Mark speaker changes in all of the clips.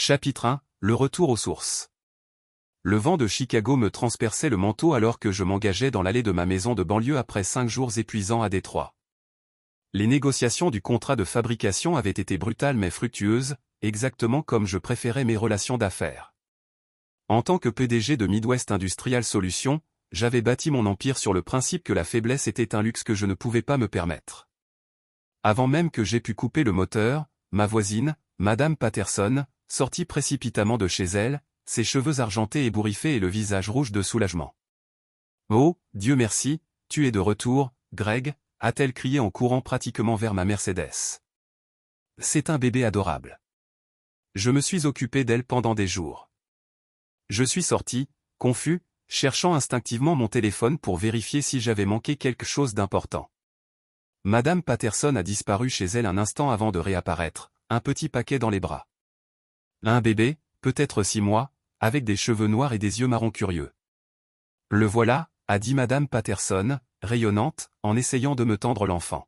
Speaker 1: Chapitre 1, le retour aux sources. Le vent de Chicago me transperçait le manteau alors que je m'engageais dans l'allée de ma maison de banlieue après 5 jours épuisants à Détroit. Les négociations du contrat de fabrication avaient été brutales mais fructueuses, exactement comme je préférais mes relations d'affaires. En tant que PDG de Midwest Industrial Solutions, j'avais bâti mon empire sur le principe que la faiblesse était un luxe que je ne pouvais pas me permettre. Avant même que j'aie pu couper le moteur, ma voisine, Madame Patterson, sortit précipitamment de chez elle, ses cheveux argentés ébouriffés et le visage rouge de soulagement. « Oh, Dieu merci, tu es de retour, Greg », a-t-elle crié en courant pratiquement vers ma Mercedes. C'est un bébé adorable. Je me suis occupé d'elle pendant des jours. Je suis sorti, confus, cherchant instinctivement mon téléphone pour vérifier si j'avais manqué quelque chose d'important. Madame Patterson a disparu chez elle un instant avant de réapparaître, un petit paquet dans les bras. Un bébé, peut-être 6 mois, avec des cheveux noirs et des yeux marron curieux. « Le voilà », a dit Madame Patterson, rayonnante, en essayant de me tendre l'enfant.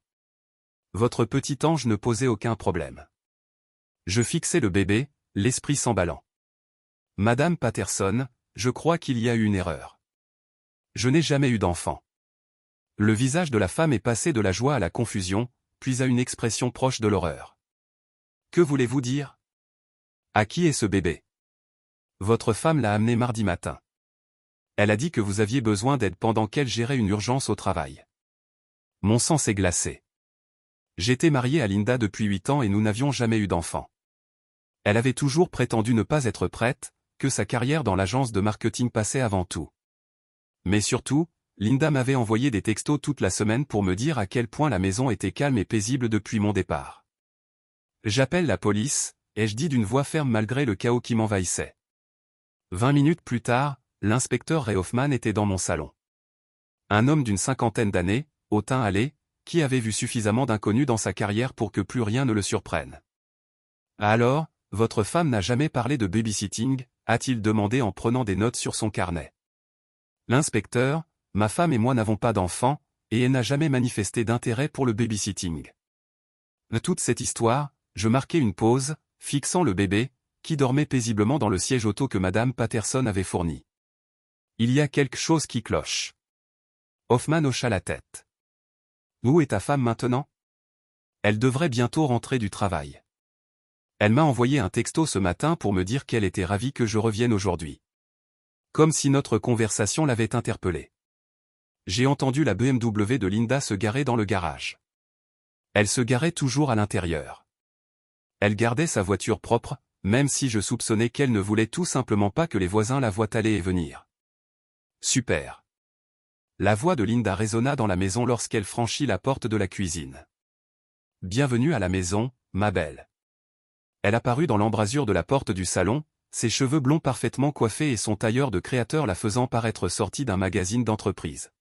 Speaker 1: Votre petit ange ne posait aucun problème. Je fixais le bébé, l'esprit s'emballant. Madame Patterson, je crois qu'il y a eu une erreur. Je n'ai jamais eu d'enfant. Le visage de la femme est passé de la joie à la confusion, puis à une expression proche de l'horreur. Que voulez-vous dire ? À qui est ce bébé ? Votre femme l'a amené mardi matin. Elle a dit que vous aviez besoin d'aide pendant qu'elle gérait une urgence au travail. Mon sang s'est glacé. J'étais marié à Linda depuis 8 ans et nous n'avions jamais eu d'enfant. Elle avait toujours prétendu ne pas être prête, que sa carrière dans l'agence de marketing passait avant tout. Mais surtout, Linda m'avait envoyé des textos toute la semaine pour me dire à quel point la maison était calme et paisible depuis mon départ. J'appelle la police, ai-je dit d'une voix ferme malgré le chaos qui m'envahissait. 20 minutes plus tard, l'inspecteur Ray Hoffman était dans mon salon. Un homme d'une 50aine d'années, au teint hâlé, qui avait vu suffisamment d'inconnus dans sa carrière pour que plus rien ne le surprenne. « Alors, votre femme n'a jamais parlé de babysitting ?» a-t-il demandé en prenant des notes sur son carnet. L'inspecteur, ma femme et moi n'avons pas d'enfant, et elle n'a jamais manifesté d'intérêt pour le babysitting. De toute cette histoire, je marquai une pause, fixant le bébé, qui dormait paisiblement dans le siège auto que Madame Patterson avait fourni. Il y a quelque chose qui cloche. Hoffman hocha la tête. Où est ta femme maintenant ? Elle devrait bientôt rentrer du travail. Elle m'a envoyé un texto ce matin pour me dire qu'elle était ravie que je revienne aujourd'hui. Comme si notre conversation l'avait interpellée. J'ai entendu la BMW de Linda se garer dans le garage. Elle se garait toujours à l'intérieur. Elle gardait sa voiture propre, même si je soupçonnais qu'elle ne voulait tout simplement pas que les voisins la voient aller et venir. Super. La voix de Linda résonna dans la maison lorsqu'elle franchit la porte de la cuisine. Bienvenue à la maison, ma belle. Elle apparut dans l'embrasure de la porte du salon, ses cheveux blonds parfaitement coiffés et son tailleur de créateur la faisant paraître sortie d'un magazine d'entreprise.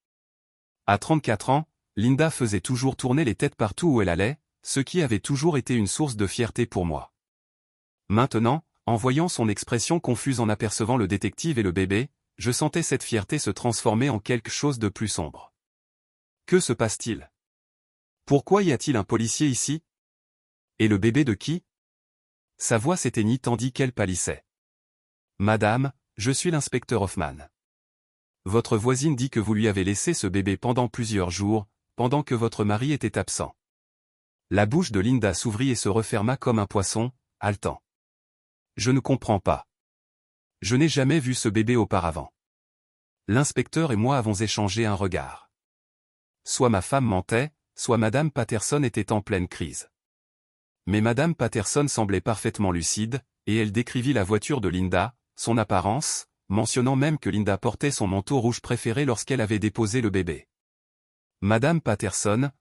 Speaker 1: À 34 ans, Linda faisait toujours tourner les têtes partout où elle allait, ce qui avait toujours été une source de fierté pour moi. Maintenant, en voyant son expression confuse en apercevant le détective et le bébé, je sentais cette fierté se transformer en quelque chose de plus sombre. Que se passe-t-il ? Pourquoi y a-t-il un policier ici ? Et le bébé de qui ? Sa voix s'éteignit tandis qu'elle pâlissait. Madame, je suis l'inspecteur Hoffman. Votre voisine dit que vous lui avez laissé ce bébé pendant plusieurs jours, pendant que votre mari était absent. La bouche de Linda s'ouvrit et se referma comme un poisson, haletant. Je ne comprends pas. Je n'ai jamais vu ce bébé auparavant. L'inspecteur et moi avons échangé un regard. Soit ma femme mentait, soit Madame Patterson était en pleine crise. Mais Madame Patterson semblait parfaitement lucide, et elle décrivit la voiture de Linda, son apparence, mentionnant même que Linda portait son manteau rouge préféré lorsqu'elle avait déposé le bébé. Madame Patterson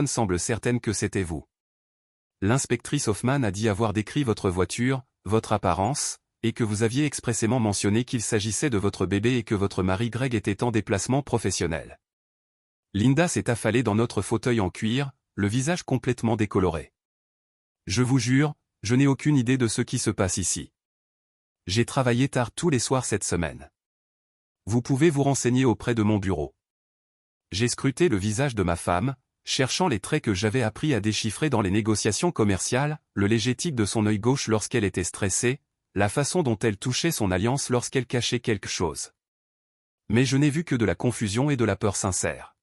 Speaker 1: semble certaine que c'était vous. L'inspectrice Hoffman a dit avoir décrit votre voiture, votre apparence, et que vous aviez expressément mentionné qu'il s'agissait de votre bébé et que votre mari Greg était en déplacement professionnel. Linda s'est affalée dans notre fauteuil en cuir, le visage complètement décoloré. Je vous jure, je n'ai aucune idée de ce qui se passe ici. J'ai travaillé tard tous les soirs cette semaine. Vous pouvez vous renseigner auprès de mon bureau. J'ai scruté le visage de ma femme, cherchant les traits que j'avais appris à déchiffrer dans les négociations commerciales, le léger tic de son œil gauche lorsqu'elle était stressée, la façon dont elle touchait son alliance lorsqu'elle cachait quelque chose. Mais je n'ai vu que de la confusion et de la peur sincère.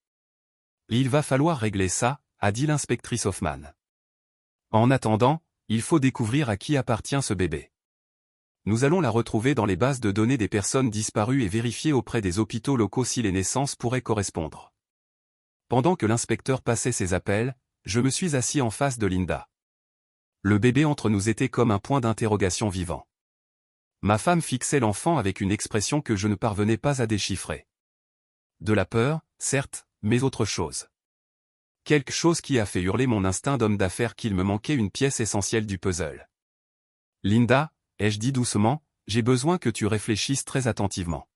Speaker 1: Il va falloir régler ça, a dit l'inspectrice Hoffman. En attendant, il faut découvrir à qui appartient ce bébé. Nous allons la retrouver dans les bases de données des personnes disparues et vérifier auprès des hôpitaux locaux si les naissances pourraient correspondre. Pendant que l'inspecteur passait ses appels, je me suis assis en face de Linda. Le bébé entre nous était comme un point d'interrogation vivant. Ma femme fixait l'enfant avec une expression que je ne parvenais pas à déchiffrer. De la peur, certes, mais autre chose. Quelque chose qui a fait hurler mon instinct d'homme d'affaires qu'il me manquait une pièce essentielle du puzzle. Linda, ai-je dit doucement, j'ai besoin que tu réfléchisses très attentivement.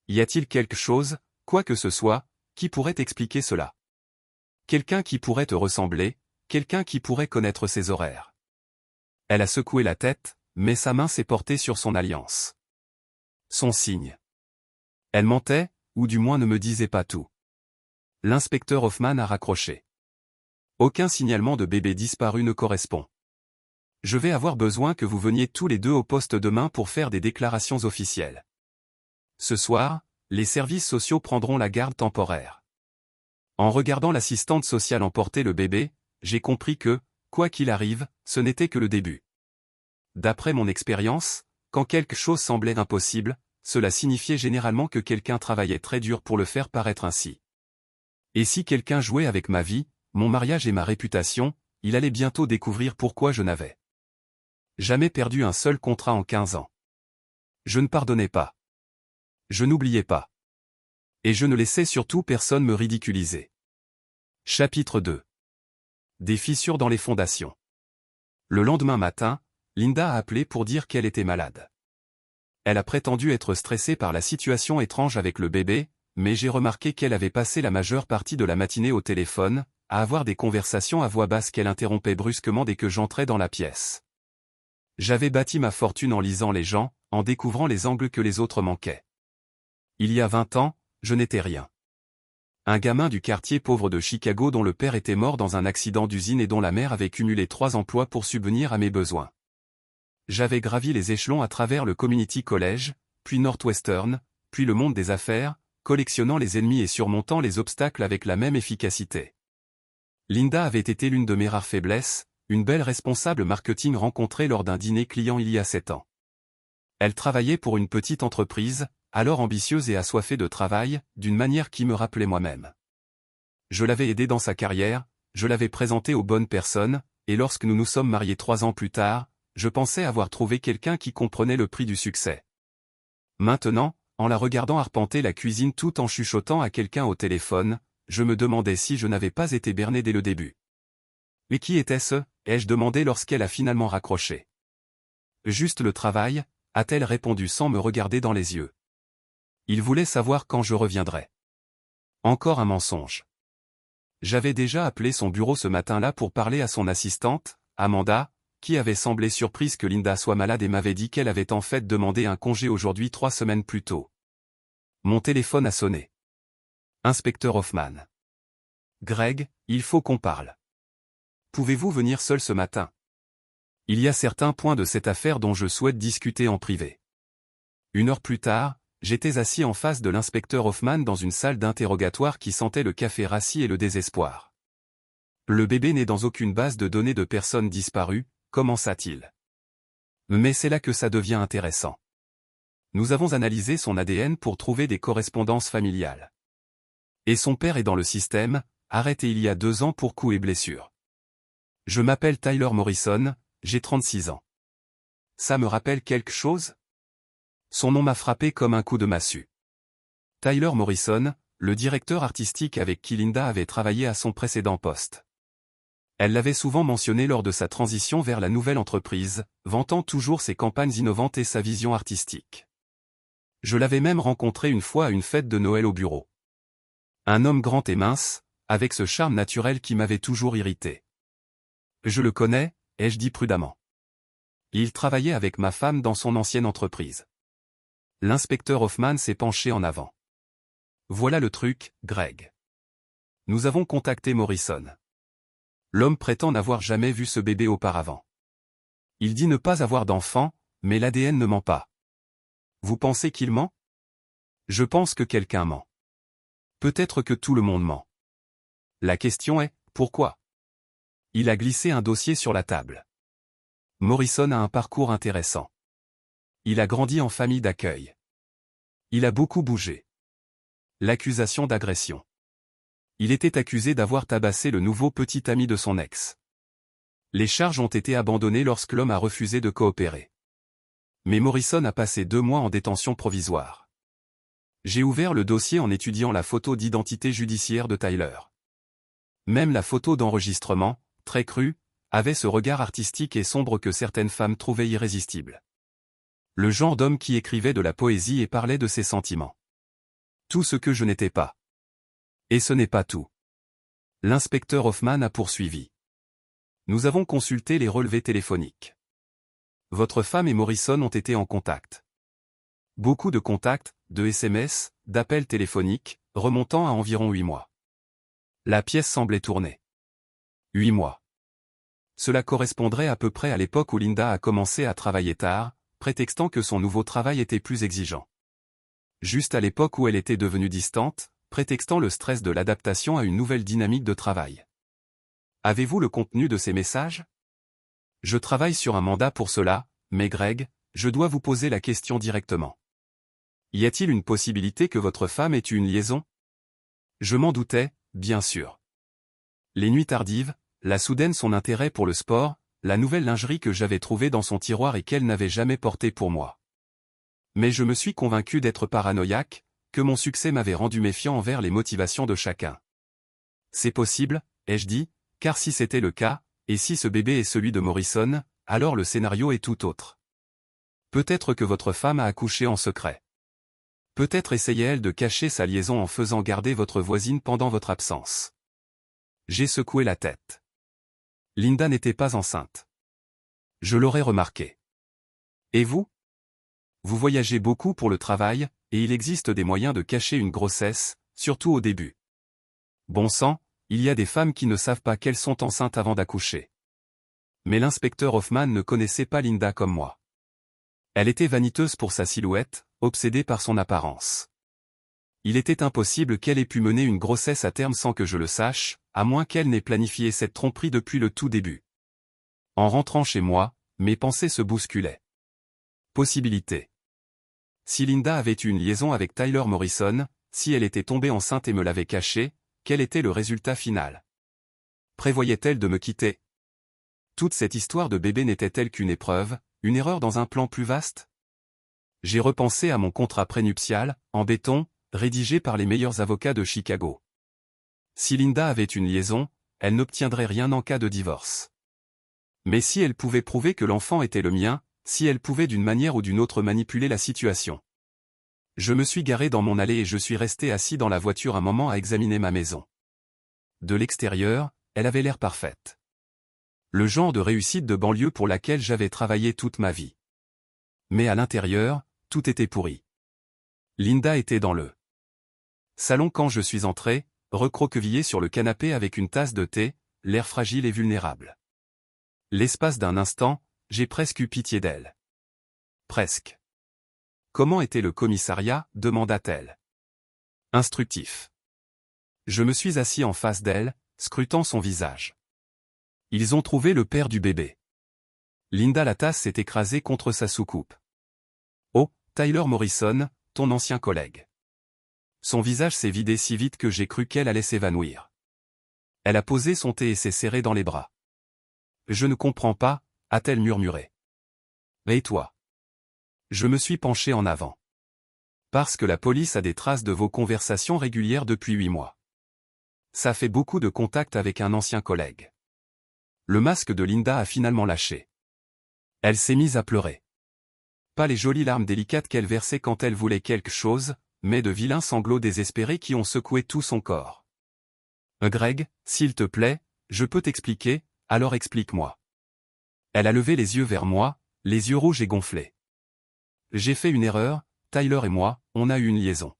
Speaker 1: Y a-t-il quelque chose, quoi que ce soit, qui pourrait expliquer cela? Quelqu'un qui pourrait te ressembler, quelqu'un qui pourrait connaître ses horaires. Elle a secoué la tête, mais sa main s'est portée sur son alliance. Son signe. Elle mentait, ou du moins ne me disait pas tout. L'inspecteur Hoffman a raccroché. Aucun signalement de bébé disparu ne correspond. Je vais avoir besoin que vous veniez tous les deux au poste demain pour faire des déclarations officielles. Ce soir, les services sociaux prendront la garde temporaire. En regardant l'assistante sociale emporter le bébé, j'ai compris que, quoi qu'il arrive, ce n'était que le début. D'après mon expérience, quand quelque chose semblait impossible, cela signifiait généralement que quelqu'un travaillait très dur pour le faire paraître ainsi. Et si quelqu'un jouait avec ma vie, mon mariage et ma réputation, il allait bientôt découvrir pourquoi je n'avais jamais perdu un seul contrat en 15 ans. Je ne pardonnais pas. Je n'oubliais pas. Et je ne laissais surtout personne me ridiculiser. Chapitre 2. Des fissures dans les fondations. Le lendemain matin, Linda a appelé pour dire qu'elle était malade. Elle a prétendu être stressée par la situation étrange avec le bébé, mais j'ai remarqué qu'elle avait passé la majeure partie de la matinée au téléphone, à avoir des conversations à voix basse qu'elle interrompait brusquement dès que j'entrais dans la pièce. J'avais bâti ma fortune en lisant les gens, en découvrant les angles que les autres manquaient. Il y a 20 ans, je n'étais rien. Un gamin du quartier pauvre de Chicago dont le père était mort dans un accident d'usine et dont la mère avait cumulé 3 emplois pour subvenir à mes besoins. J'avais gravi les échelons à travers le Community College, puis Northwestern, puis le monde des affaires, collectionnant les ennemis et surmontant les obstacles avec la même efficacité. Linda avait été l'une de mes rares faiblesses, une belle responsable marketing rencontrée lors d'un dîner client il y a 7 ans. Elle travaillait pour une petite entreprise, alors ambitieuse et assoiffée de travail, d'une manière qui me rappelait moi-même. Je l'avais aidée dans sa carrière, je l'avais présentée aux bonnes personnes, et lorsque nous nous sommes mariés 3 ans plus tard, je pensais avoir trouvé quelqu'un qui comprenait le prix du succès. Maintenant, en la regardant arpenter la cuisine tout en chuchotant à quelqu'un au téléphone, je me demandais si je n'avais pas été berné dès le début. Mais qui était-ce, ai-je demandé lorsqu'elle a finalement raccroché. Juste le travail, a-t-elle répondu sans me regarder dans les yeux. Il voulait savoir quand je reviendrais. Encore un mensonge. J'avais déjà appelé son bureau ce matin-là pour parler à son assistante, Amanda, qui avait semblé surprise que Linda soit malade et m'avait dit qu'elle avait en fait demandé un congé aujourd'hui 3 semaines plus tôt. Mon téléphone a sonné. Inspecteur Hoffman. Greg, il faut qu'on parle. Pouvez-vous venir seul ce matin? Il y a certains points de cette affaire dont je souhaite discuter en privé. 1 heure plus tard, j'étais assis en face de l'inspecteur Hoffman dans une salle d'interrogatoire qui sentait le café rassis et le désespoir. Le bébé n'est dans aucune base de données de personnes disparues, commença-t-il. Mais c'est là que ça devient intéressant. Nous avons analysé son ADN pour trouver des correspondances familiales. Et son père est dans le système, arrêté il y a 2 ans pour coups et blessures. Je m'appelle Tyler Morrison, j'ai 36 ans. Ça me rappelle quelque chose? Son nom m'a frappé comme un coup de massue. Tyler Morrison, le directeur artistique avec qui Linda avait travaillé à son précédent poste. Elle l'avait souvent mentionné lors de sa transition vers la nouvelle entreprise, vantant toujours ses campagnes innovantes et sa vision artistique. Je l'avais même rencontré une fois à une fête de Noël au bureau. Un homme grand et mince, avec ce charme naturel qui m'avait toujours irrité. Je le connais, ai-je dit prudemment. Il travaillait avec ma femme dans son ancienne entreprise. L'inspecteur Hoffman s'est penché en avant. Voilà le truc, Greg. Nous avons contacté Morrison. L'homme prétend n'avoir jamais vu ce bébé auparavant. Il dit ne pas avoir d'enfant, Mais l'ADN ne ment pas. Vous pensez qu'il ment? Je pense que quelqu'un ment. Peut-être que tout le monde ment. La question est, pourquoi? Il a glissé un dossier sur la table. Morrison a un parcours intéressant. Il a grandi en famille d'accueil. Il a beaucoup bougé. L'accusation d'agression. Il était accusé d'avoir tabassé le nouveau petit ami de son ex. Les charges ont été abandonnées lorsque l'homme a refusé de coopérer. Mais Morrison a passé 2 mois en détention provisoire. J'ai ouvert le dossier en étudiant la photo d'identité judiciaire de Tyler. Même la photo d'enregistrement, très crue, avait ce regard artistique et sombre que certaines femmes trouvaient irrésistible. Le genre d'homme qui écrivait de la poésie et parlait de ses sentiments. Tout ce que je n'étais pas. Et ce n'est pas tout. L'inspecteur Hoffman a poursuivi. Nous avons consulté les relevés téléphoniques. Votre femme et Morrison ont été en contact. Beaucoup de contacts, de SMS, d'appels téléphoniques, remontant à environ 8 mois. La pièce semblait tourner. 8 mois. Cela correspondrait à peu près à l'époque où Linda a commencé à travailler tard, prétextant que son nouveau travail était plus exigeant. Juste à l'époque où elle était devenue distante, prétextant le stress de l'adaptation à une nouvelle dynamique de travail. Avez-vous le contenu de ces messages? Je travaille sur un mandat pour cela, mais Greg, je dois vous poser la question directement. Y a-t-il une possibilité que votre femme ait eu une liaison? Je m'en doutais, bien sûr. Les nuits tardives, la soudaine son intérêt pour le sport, la nouvelle lingerie que j'avais trouvée dans son tiroir et qu'elle n'avait jamais portée pour moi. Mais je me suis convaincu d'être paranoïaque, que mon succès m'avait rendu méfiant envers les motivations de chacun. C'est possible, ai-je dit, car si c'était le cas, et si ce bébé est celui de Morrison, alors le scénario est tout autre. Peut-être que votre femme a accouché en secret. Peut-être essayait-elle de cacher sa liaison en faisant garder votre voisine pendant votre absence. J'ai secoué la tête. Linda n'était pas enceinte. Je l'aurais remarqué. Et vous? Vous voyagez beaucoup pour le travail, et il existe des moyens de cacher une grossesse, surtout au début. Bon sang, il y a des femmes qui ne savent pas qu'elles sont enceintes avant d'accoucher. Mais l'inspecteur Hoffman ne connaissait pas Linda comme moi. Elle était vaniteuse pour sa silhouette, obsédée par son apparence. Il était impossible qu'elle ait pu mener une grossesse à terme sans que je le sache, à moins qu'elle n'ait planifié cette tromperie depuis le tout début. En rentrant chez moi, mes pensées se bousculaient. Possibilité. Si Linda avait eu une liaison avec Tyler Morrison, si elle était tombée enceinte et me l'avait caché, quel était le résultat final? Prévoyait-elle de me quitter? Toute cette histoire de bébé n'était-elle qu'une épreuve, une erreur dans un plan plus vaste? J'ai repensé à mon contrat prénuptial, en béton, rédigé par les meilleurs avocats de Chicago. Si Linda avait une liaison, elle n'obtiendrait rien en cas de divorce. Mais si elle pouvait prouver que l'enfant était le mien, si elle pouvait d'une manière ou d'une autre manipuler la situation. Je me suis garé dans mon allée et je suis resté assis dans la voiture un moment à examiner ma maison. De l'extérieur, elle avait l'air parfaite. Le genre de réussite de banlieue pour laquelle j'avais travaillé toute ma vie. Mais à l'intérieur, tout était pourri. Linda était dans le salon quand je suis entré, recroquevillée sur le canapé avec une tasse de thé, l'air fragile et vulnérable. L'espace d'un instant, j'ai presque eu pitié d'elle. Presque. Comment était le commissariat, demanda-t-elle. Instructif. Je me suis assis en face d'elle, scrutant son visage. Ils ont trouvé le père du bébé. Linda la tasse s'est écrasée contre sa soucoupe. Oh, Tyler Morrison, ton ancien collègue. Son visage s'est vidé si vite que j'ai cru qu'elle allait s'évanouir. Elle a posé son thé et s'est serrée dans les bras. Je ne comprends pas, a-t-elle murmuré. Et toi? Je me suis penché en avant. Parce que la police a des traces de vos conversations régulières depuis 8 mois. Ça fait beaucoup de contacts avec un ancien collègue. Le masque de Linda a finalement lâché. Elle s'est mise à pleurer. Pas les jolies larmes délicates qu'elle versait quand elle voulait quelque chose, mais de vilains sanglots désespérés qui ont secoué tout son corps. Greg, s'il te plaît, je peux t'expliquer, alors explique-moi. Elle a levé les yeux vers moi, les yeux rouges et gonflés. J'ai fait une erreur, Tyler et moi, on a eu une liaison.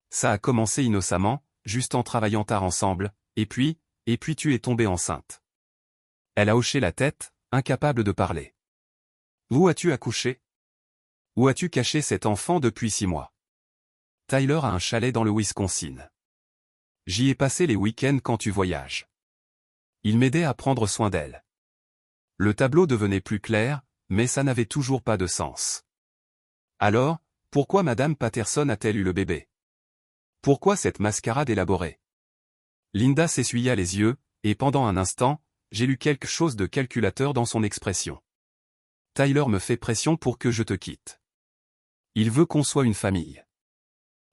Speaker 1: Ça a commencé innocemment, juste en travaillant tard ensemble, et puis tu es tombée enceinte. Elle a hoché la tête, incapable de parler. Où as-tu accouché? Où as-tu caché cet enfant depuis 6 mois? Tyler a un chalet dans le Wisconsin. J'y ai passé les week-ends quand tu voyages. Il m'aidait à prendre soin d'elle. Le tableau devenait plus clair, mais ça n'avait toujours pas de sens. Alors, pourquoi Madame Patterson a-t-elle eu le bébé? Pourquoi cette mascarade élaborée? Linda s'essuya les yeux, et pendant un instant, j'ai lu quelque chose de calculateur dans son expression. Tyler me fait pression pour que je te quitte. Il veut qu'on soit une famille.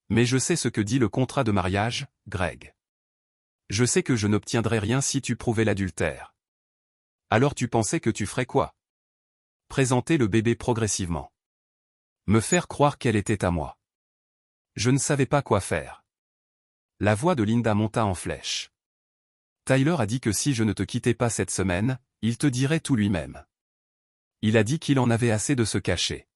Speaker 1: Mais je sais ce que dit le contrat de mariage, Greg. Je sais que je n'obtiendrai rien si tu prouvais l'adultère. Alors tu pensais que tu ferais quoi? Présenter le bébé progressivement. Me faire croire qu'elle était à moi. Je ne savais pas quoi faire. La voix de Linda monta en flèche. Tyler a dit que si je ne te quittais pas cette semaine, il te dirait tout lui-même. Il a dit qu'il en avait assez de se cacher.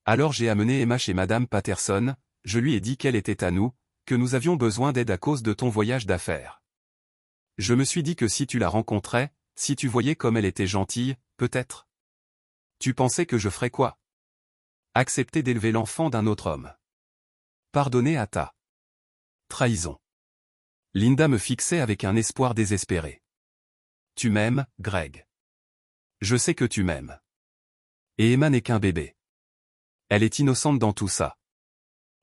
Speaker 1: Alors j'ai amené Emma chez Madame Patterson, je lui ai dit qu'elle était à nous, que nous avions besoin d'aide à cause de ton voyage d'affaires. Je me suis dit que si tu la rencontrais, si tu voyais comme elle était gentille, peut-être. Tu pensais que je ferais quoi? Accepter d'élever l'enfant d'un autre homme. Pardonner à ta trahison. Linda me fixait avec un espoir désespéré. Tu m'aimes, Greg. Je sais que tu m'aimes. Et Emma n'est qu'un bébé. Elle est innocente dans tout ça.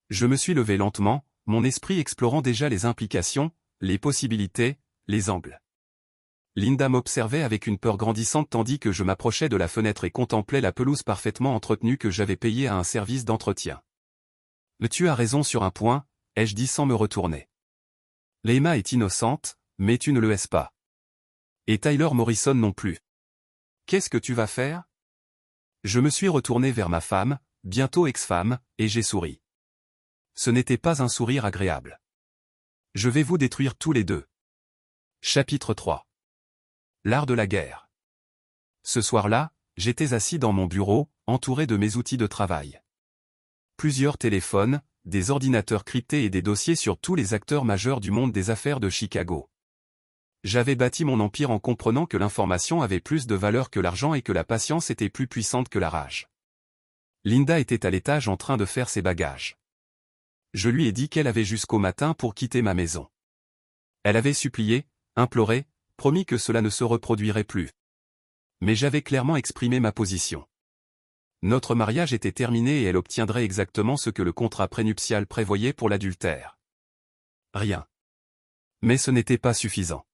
Speaker 1: Je me suis levé lentement, mon esprit explorant déjà les implications, les possibilités, les angles. Linda m'observait avec une peur grandissante tandis que je m'approchais de la fenêtre et contemplais la pelouse parfaitement entretenue que j'avais payée à un service d'entretien. Mais tu as raison sur un point, ai-je dit sans me retourner. Emma est innocente, mais tu ne le es pas. Et Tyler Morrison non plus. Qu'est-ce que tu vas faire? Je me suis retourné vers ma femme, bientôt ex-femme, et j'ai souri. Ce n'était pas un sourire agréable. Je vais vous détruire tous les deux. Chapitre 3. L'art de la guerre. Ce soir-là, j'étais assis dans mon bureau, entouré de mes outils de travail. Plusieurs téléphones, des ordinateurs cryptés et des dossiers sur tous les acteurs majeurs du monde des affaires de Chicago. J'avais bâti mon empire en comprenant que l'information avait plus de valeur que l'argent et que la patience était plus puissante que la rage. Linda était à l'étage en train de faire ses bagages. Je lui ai dit qu'elle avait jusqu'au matin pour quitter ma maison. Elle avait supplié, imploré, promis que cela ne se reproduirait plus. Mais j'avais clairement exprimé ma position. Notre mariage était terminé et elle obtiendrait exactement ce que le contrat prénuptial prévoyait pour l'adultère. Rien. Mais ce n'était pas suffisant.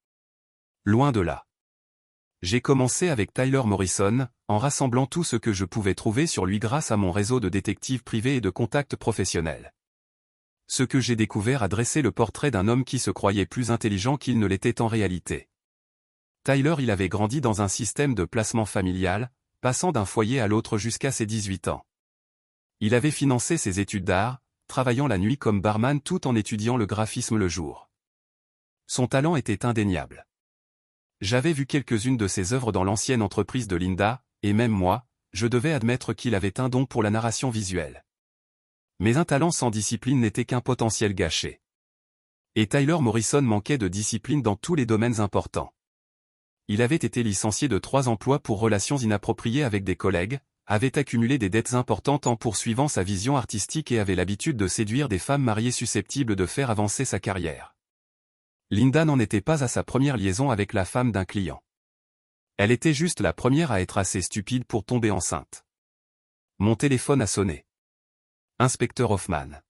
Speaker 1: Loin de là. J'ai commencé avec Tyler Morrison, en rassemblant tout ce que je pouvais trouver sur lui grâce à mon réseau de détectives privés et de contacts professionnels. Ce que j'ai découvert a dressé le portrait d'un homme qui se croyait plus intelligent qu'il ne l'était en réalité. Tyler il avait grandi dans un système de placement familial, passant d'un foyer à l'autre jusqu'à ses 18 ans. Il avait financé ses études d'art, travaillant la nuit comme barman tout en étudiant le graphisme le jour. Son talent était indéniable. J'avais vu quelques-unes de ses œuvres dans l'ancienne entreprise de Linda, et même moi, je devais admettre qu'il avait un don pour la narration visuelle. Mais un talent sans discipline n'était qu'un potentiel gâché. Et Tyler Morrison manquait de discipline dans tous les domaines importants. Il avait été licencié de 3 emplois pour relations inappropriées avec des collègues, avait accumulé des dettes importantes en poursuivant sa vision artistique et avait l'habitude de séduire des femmes mariées susceptibles de faire avancer sa carrière. Linda n'en était pas à sa première liaison avec la femme d'un client. Elle était juste la première à être assez stupide pour tomber enceinte. Mon téléphone a sonné. Inspecteur Hoffman.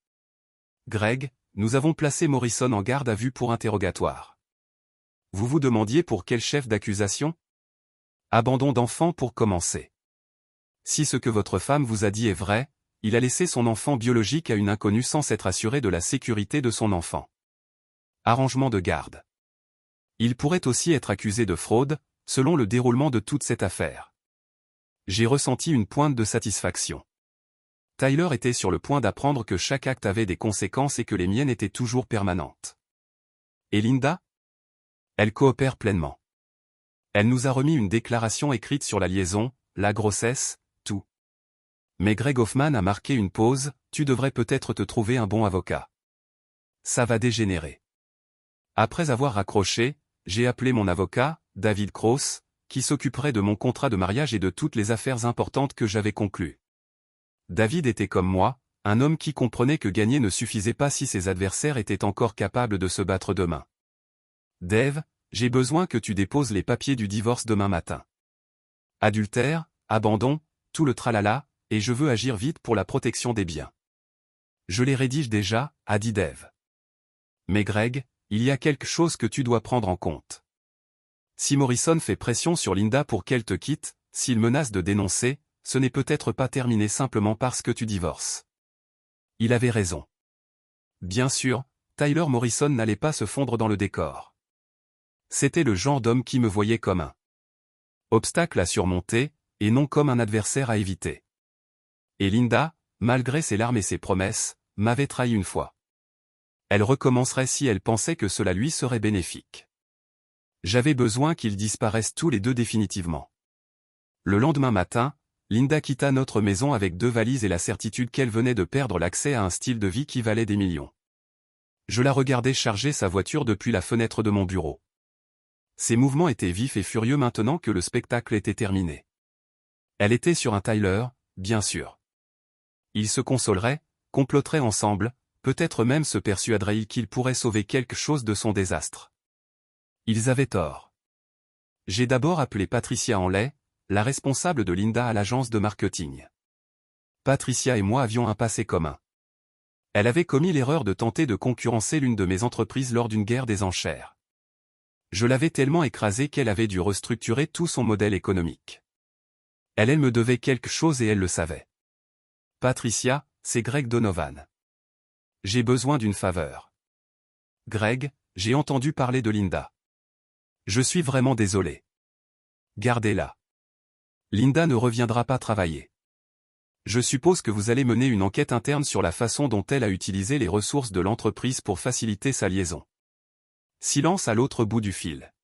Speaker 1: Greg, nous avons placé Morrison en garde à vue pour interrogatoire. Vous vous demandiez pour quel chef d'accusation? Abandon d'enfant pour commencer. Si ce que votre femme vous a dit est vrai, il a laissé son enfant biologique à une inconnue sans s'être assuré de la sécurité de son enfant. Arrangement de garde. Il pourrait aussi être accusé de fraude, selon le déroulement de toute cette affaire. J'ai ressenti une pointe de satisfaction. Tyler était sur le point d'apprendre que chaque acte avait des conséquences et que les miennes étaient toujours permanentes. Et Linda? Elle coopère pleinement. Elle nous a remis une déclaration écrite sur la liaison, la grossesse, tout. Mais Greg Hoffman a marqué une pause, tu devrais peut-être te trouver un bon avocat. Ça va dégénérer. Après avoir raccroché, j'ai appelé mon avocat, David Cross, qui s'occuperait de mon contrat de mariage et de toutes les affaires importantes que j'avais conclues. David était comme moi, un homme qui comprenait que gagner ne suffisait pas si ses adversaires étaient encore capables de se battre demain. Dave, j'ai besoin que tu déposes les papiers du divorce demain matin. Adultère, abandon, tout le tralala, et je veux agir vite pour la protection des biens. Je les rédige déjà, a dit Dave. Mais Greg, il y a quelque chose que tu dois prendre en compte. Si Morrison fait pression sur Linda pour qu'elle te quitte, s'il menace de dénoncer, ce n'est peut-être pas terminé simplement parce que tu divorces. Il avait raison. Bien sûr, Tyler Morrison n'allait pas se fondre dans le décor. C'était le genre d'homme qui me voyait comme un obstacle à surmonter, et non comme un adversaire à éviter. Et Linda, malgré ses larmes et ses promesses, m'avait trahi une fois. Elle recommencerait si elle pensait que cela lui serait bénéfique. J'avais besoin qu'ils disparaissent tous les deux définitivement. Le lendemain matin, Linda quitta notre maison avec 2 valises et la certitude qu'elle venait de perdre l'accès à un style de vie qui valait des millions. Je la regardais charger sa voiture depuis la fenêtre de mon bureau. Ses mouvements étaient vifs et furieux maintenant que le spectacle était terminé. Elle était sur un Tyler, bien sûr. Ils se consoleraient, comploteraient ensemble, peut-être même se persuaderaient qu'ils pourraient sauver quelque chose de son désastre. Ils avaient tort. J'ai d'abord appelé Patricia Hanley, la responsable de Linda à l'agence de marketing. Patricia et moi avions un passé commun. Elle avait commis l'erreur de tenter de concurrencer l'une de mes entreprises lors d'une guerre des enchères. Je l'avais tellement écrasée qu'elle avait dû restructurer tout son modèle économique. Elle me devait quelque chose et elle le savait. Patricia, c'est Greg Donovan. J'ai besoin d'une faveur. Greg, j'ai entendu parler de Linda. Je suis vraiment désolé. Gardez-la. Linda ne reviendra pas travailler. Je suppose que vous allez mener une enquête interne sur la façon dont elle a utilisé les ressources de l'entreprise pour faciliter sa liaison. Silence à l'autre bout du fil.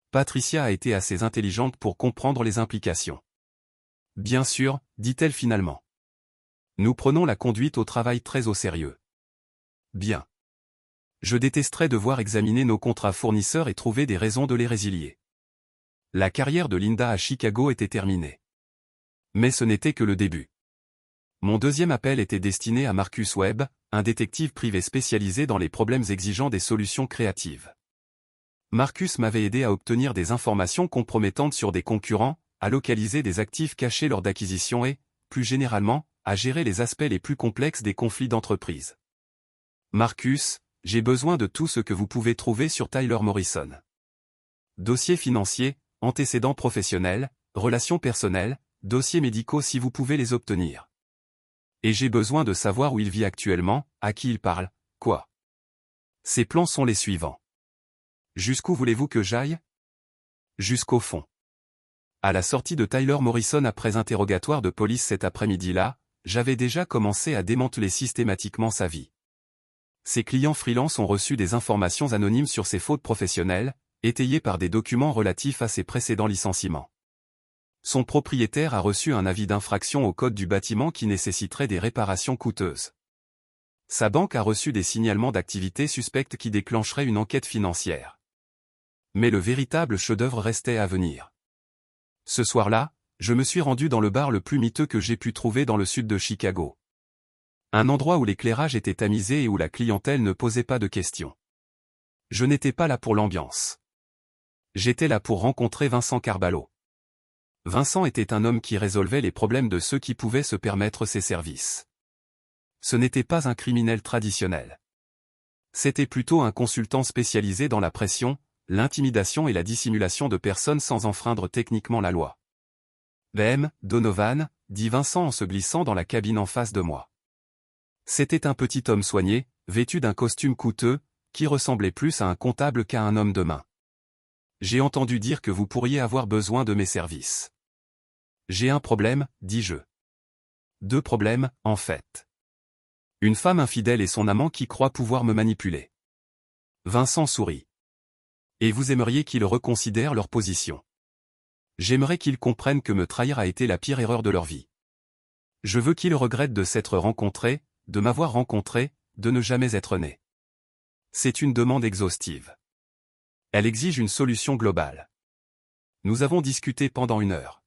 Speaker 1: Patricia a été assez intelligente pour comprendre les implications. Bien sûr, dit-elle finalement. Nous prenons la conduite au travail très au sérieux. Bien. Je détesterais devoir examiner nos contrats fournisseurs et trouver des raisons de les résilier. La carrière de Linda à Chicago était terminée. Mais ce n'était que le début. Mon deuxième appel était destiné à Marcus Webb, un détective privé spécialisé dans les problèmes exigeant des solutions créatives. Marcus m'avait aidé à obtenir des informations compromettantes sur des concurrents, à localiser des actifs cachés lors d'acquisitions et, plus généralement, à gérer les aspects les plus complexes des conflits d'entreprise. Marcus, j'ai besoin de tout ce que vous pouvez trouver sur Tyler Morrison. Dossiers financiers, antécédents professionnels, relations personnelles, dossiers médicaux si vous pouvez les obtenir. Et j'ai besoin de savoir où il vit actuellement, à qui il parle, quoi. Ces plans sont les suivants. Jusqu'où voulez-vous que j'aille? Jusqu'au fond. À la sortie de Tyler Morrison après interrogatoire de police cet après-midi-là, j'avais déjà commencé à démanteler systématiquement sa vie. Ses clients freelance ont reçu des informations anonymes sur ses fautes professionnelles, étayées par des documents relatifs à ses précédents licenciements. Son propriétaire a reçu un avis d'infraction au code du bâtiment qui nécessiterait des réparations coûteuses. Sa banque a reçu des signalements d'activités suspectes qui déclencheraient une enquête financière. Mais le véritable chef-d'œuvre restait à venir. Ce soir-là, je me suis rendu dans le bar le plus miteux que j'ai pu trouver dans le sud de Chicago. Un endroit où l'éclairage était tamisé et où la clientèle ne posait pas de questions. Je n'étais pas là pour l'ambiance. J'étais là pour rencontrer Vincent Carballo. Vincent était un homme qui résolvait les problèmes de ceux qui pouvaient se permettre ses services. Ce n'était pas un criminel traditionnel. C'était plutôt un consultant spécialisé dans la pression, l'intimidation et la dissimulation de personnes sans enfreindre techniquement la loi. « Donovan », dit Vincent en se glissant dans la cabine en face de moi. C'était un petit homme soigné, vêtu d'un costume coûteux, qui ressemblait plus à un comptable qu'à un homme de main. J'ai entendu dire que vous pourriez avoir besoin de mes services. J'ai un problème, dis-je. 2 problèmes, en fait. Une femme infidèle et son amant qui croit pouvoir me manipuler. Vincent sourit. Et vous aimeriez qu'ils reconsidèrent leur position. J'aimerais qu'ils comprennent que me trahir a été la pire erreur de leur vie. Je veux qu'ils regrettent de s'être rencontrés, de m'avoir rencontré, de ne jamais être nés. C'est une demande exhaustive. Elle exige une solution globale. Nous avons discuté pendant 1 heure.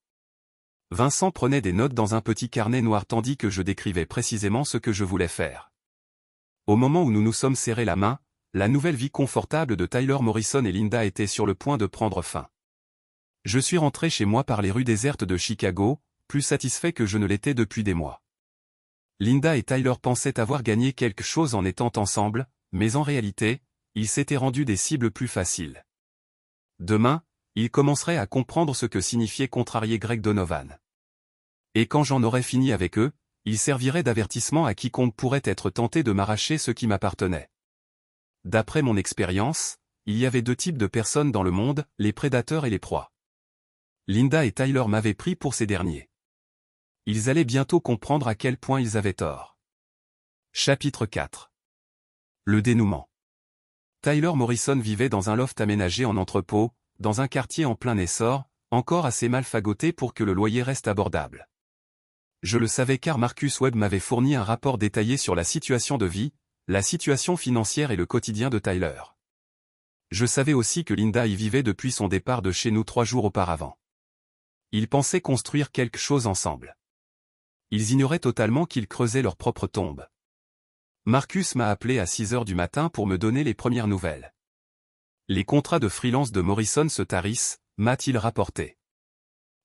Speaker 1: Vincent prenait des notes dans un petit carnet noir tandis que je décrivais précisément ce que je voulais faire. Au moment où nous nous sommes serrés la main, la nouvelle vie confortable de Tyler Morrison et Linda était sur le point de prendre fin. Je suis rentré chez moi par les rues désertes de Chicago, plus satisfait que je ne l'étais depuis des mois. Linda et Tyler pensaient avoir gagné quelque chose en étant ensemble, mais en réalité, ils s'étaient rendus des cibles plus faciles. Demain, ils commenceraient à comprendre ce que signifiait contrarier Greg Donovan. Et quand j'en aurais fini avec eux, ils serviraient d'avertissement à quiconque pourrait être tenté de m'arracher ce qui m'appartenait. D'après mon expérience, il y avait 2 types de personnes dans le monde, les prédateurs et les proies. Linda et Tyler m'avaient pris pour ces derniers. Ils allaient bientôt comprendre à quel point ils avaient tort. Chapitre 4. Le dénouement. Tyler Morrison vivait dans un loft aménagé en entrepôt, dans un quartier en plein essor, encore assez mal fagoté pour que le loyer reste abordable. Je le savais car Marcus Webb m'avait fourni un rapport détaillé sur la situation de vie, la situation financière et le quotidien de Tyler. Je savais aussi que Linda y vivait depuis son départ de chez nous 3 jours auparavant. Ils pensaient construire quelque chose ensemble. Ils ignoraient totalement qu'ils creusaient leur propre tombe. Marcus m'a appelé à 6 heures du matin pour me donner les premières nouvelles. Les contrats de freelance de Morrison se tarissent, m'a-t-il rapporté.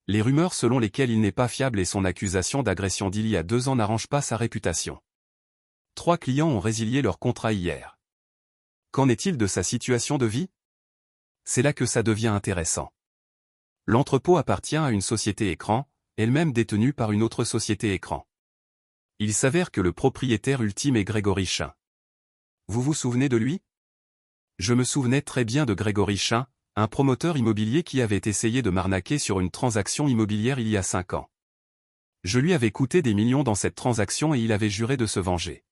Speaker 1: Les rumeurs selon lesquelles il n'est pas fiable et son accusation d'agression d'il y a 2 ans n'arrangent pas sa réputation. 3 clients ont résilié leur contrat hier. Qu'en est-il de sa situation de vie? C'est là que ça devient intéressant. L'entrepôt appartient à une société écran, elle-même détenue par une autre société écran. Il s'avère que le propriétaire ultime est Gregory Chain. Vous vous souvenez de lui? Je me souvenais très bien de Gregory Chain, un promoteur immobilier qui avait essayé de m'arnaquer sur une transaction immobilière il y a 5 ans. Je lui avais coûté des millions dans cette transaction et il avait juré de se venger.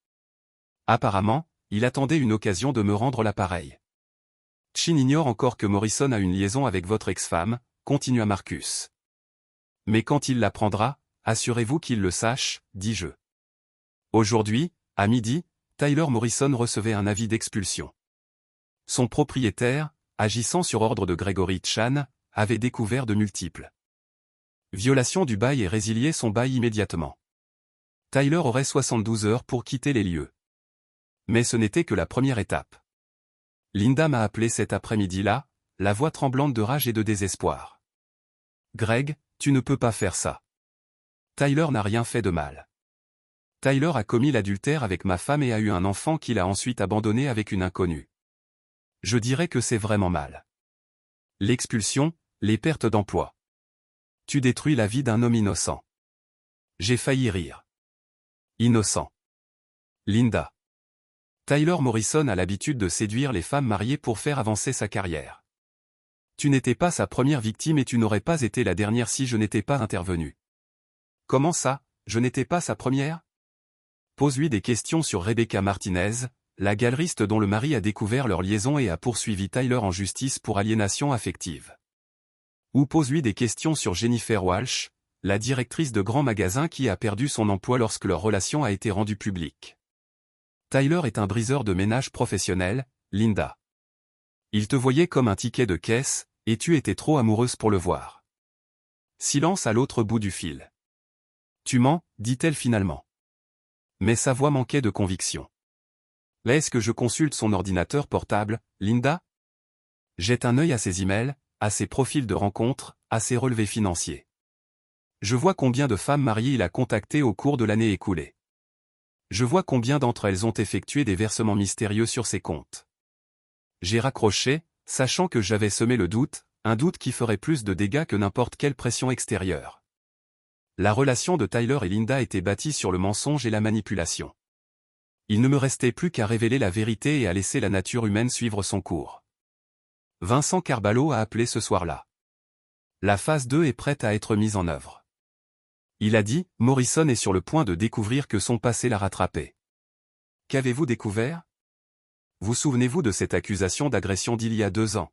Speaker 1: Apparemment, il attendait une occasion de me rendre l'appareil. Chin ignore encore que Morrison a une liaison avec votre ex-femme, continua Marcus. Mais quand il l'apprendra, assurez-vous qu'il le sache, dis-je. Aujourd'hui, à midi, Tyler Morrison recevait un avis d'expulsion. Son propriétaire, agissant sur ordre de Gregory Chain, avait découvert de multiples violations du bail et résilié son bail immédiatement. Tyler aurait 72 heures pour quitter les lieux. Mais ce n'était que la première étape. Linda m'a appelé cet après-midi-là, la voix tremblante de rage et de désespoir. Greg, tu ne peux pas faire ça. Tyler n'a rien fait de mal. Tyler a commis l'adultère avec ma femme et a eu un enfant qu'il a ensuite abandonné avec une inconnue. Je dirais que c'est vraiment mal. L'expulsion, les pertes d'emploi. Tu détruis la vie d'un homme innocent. J'ai failli rire. Innocent. Linda. Tyler Morrison a l'habitude de séduire les femmes mariées pour faire avancer sa carrière. Tu n'étais pas sa première victime et tu n'aurais pas été la dernière si je n'étais pas intervenu. Comment ça, je n'étais pas sa première? Pose-lui des questions sur Rebecca Martinez, la galeriste dont le mari a découvert leur liaison et a poursuivi Tyler en justice pour aliénation affective. Ou pose-lui des questions sur Jennifer Walsh, la directrice de grand magasin qui a perdu son emploi lorsque leur relation a été rendue publique. Tyler est un briseur de ménage professionnel, Linda. Il te voyait comme un ticket de caisse, et tu étais trop amoureuse pour le voir. Silence à l'autre bout du fil. Tu mens, dit-elle finalement. Mais sa voix manquait de conviction. Est-ce que je consulte son ordinateur portable, Linda? Jette un œil à ses emails, à ses profils de rencontres, à ses relevés financiers. Je vois combien de femmes mariées il a contactées au cours de l'année écoulée. Je vois combien d'entre elles ont effectué des versements mystérieux sur ses comptes. J'ai raccroché, sachant que j'avais semé le doute, un doute qui ferait plus de dégâts que n'importe quelle pression extérieure. La relation de Tyler et Linda était bâtie sur le mensonge et la manipulation. Il ne me restait plus qu'à révéler la vérité et à laisser la nature humaine suivre son cours. Vincent Carballo a appelé ce soir-là. La phase 2 est prête à être mise en œuvre. Il a dit, Morrison est sur le point de découvrir que son passé l'a rattrapé. Qu'avez-vous découvert? Vous souvenez-vous de cette accusation d'agression d'il y a 2 ans?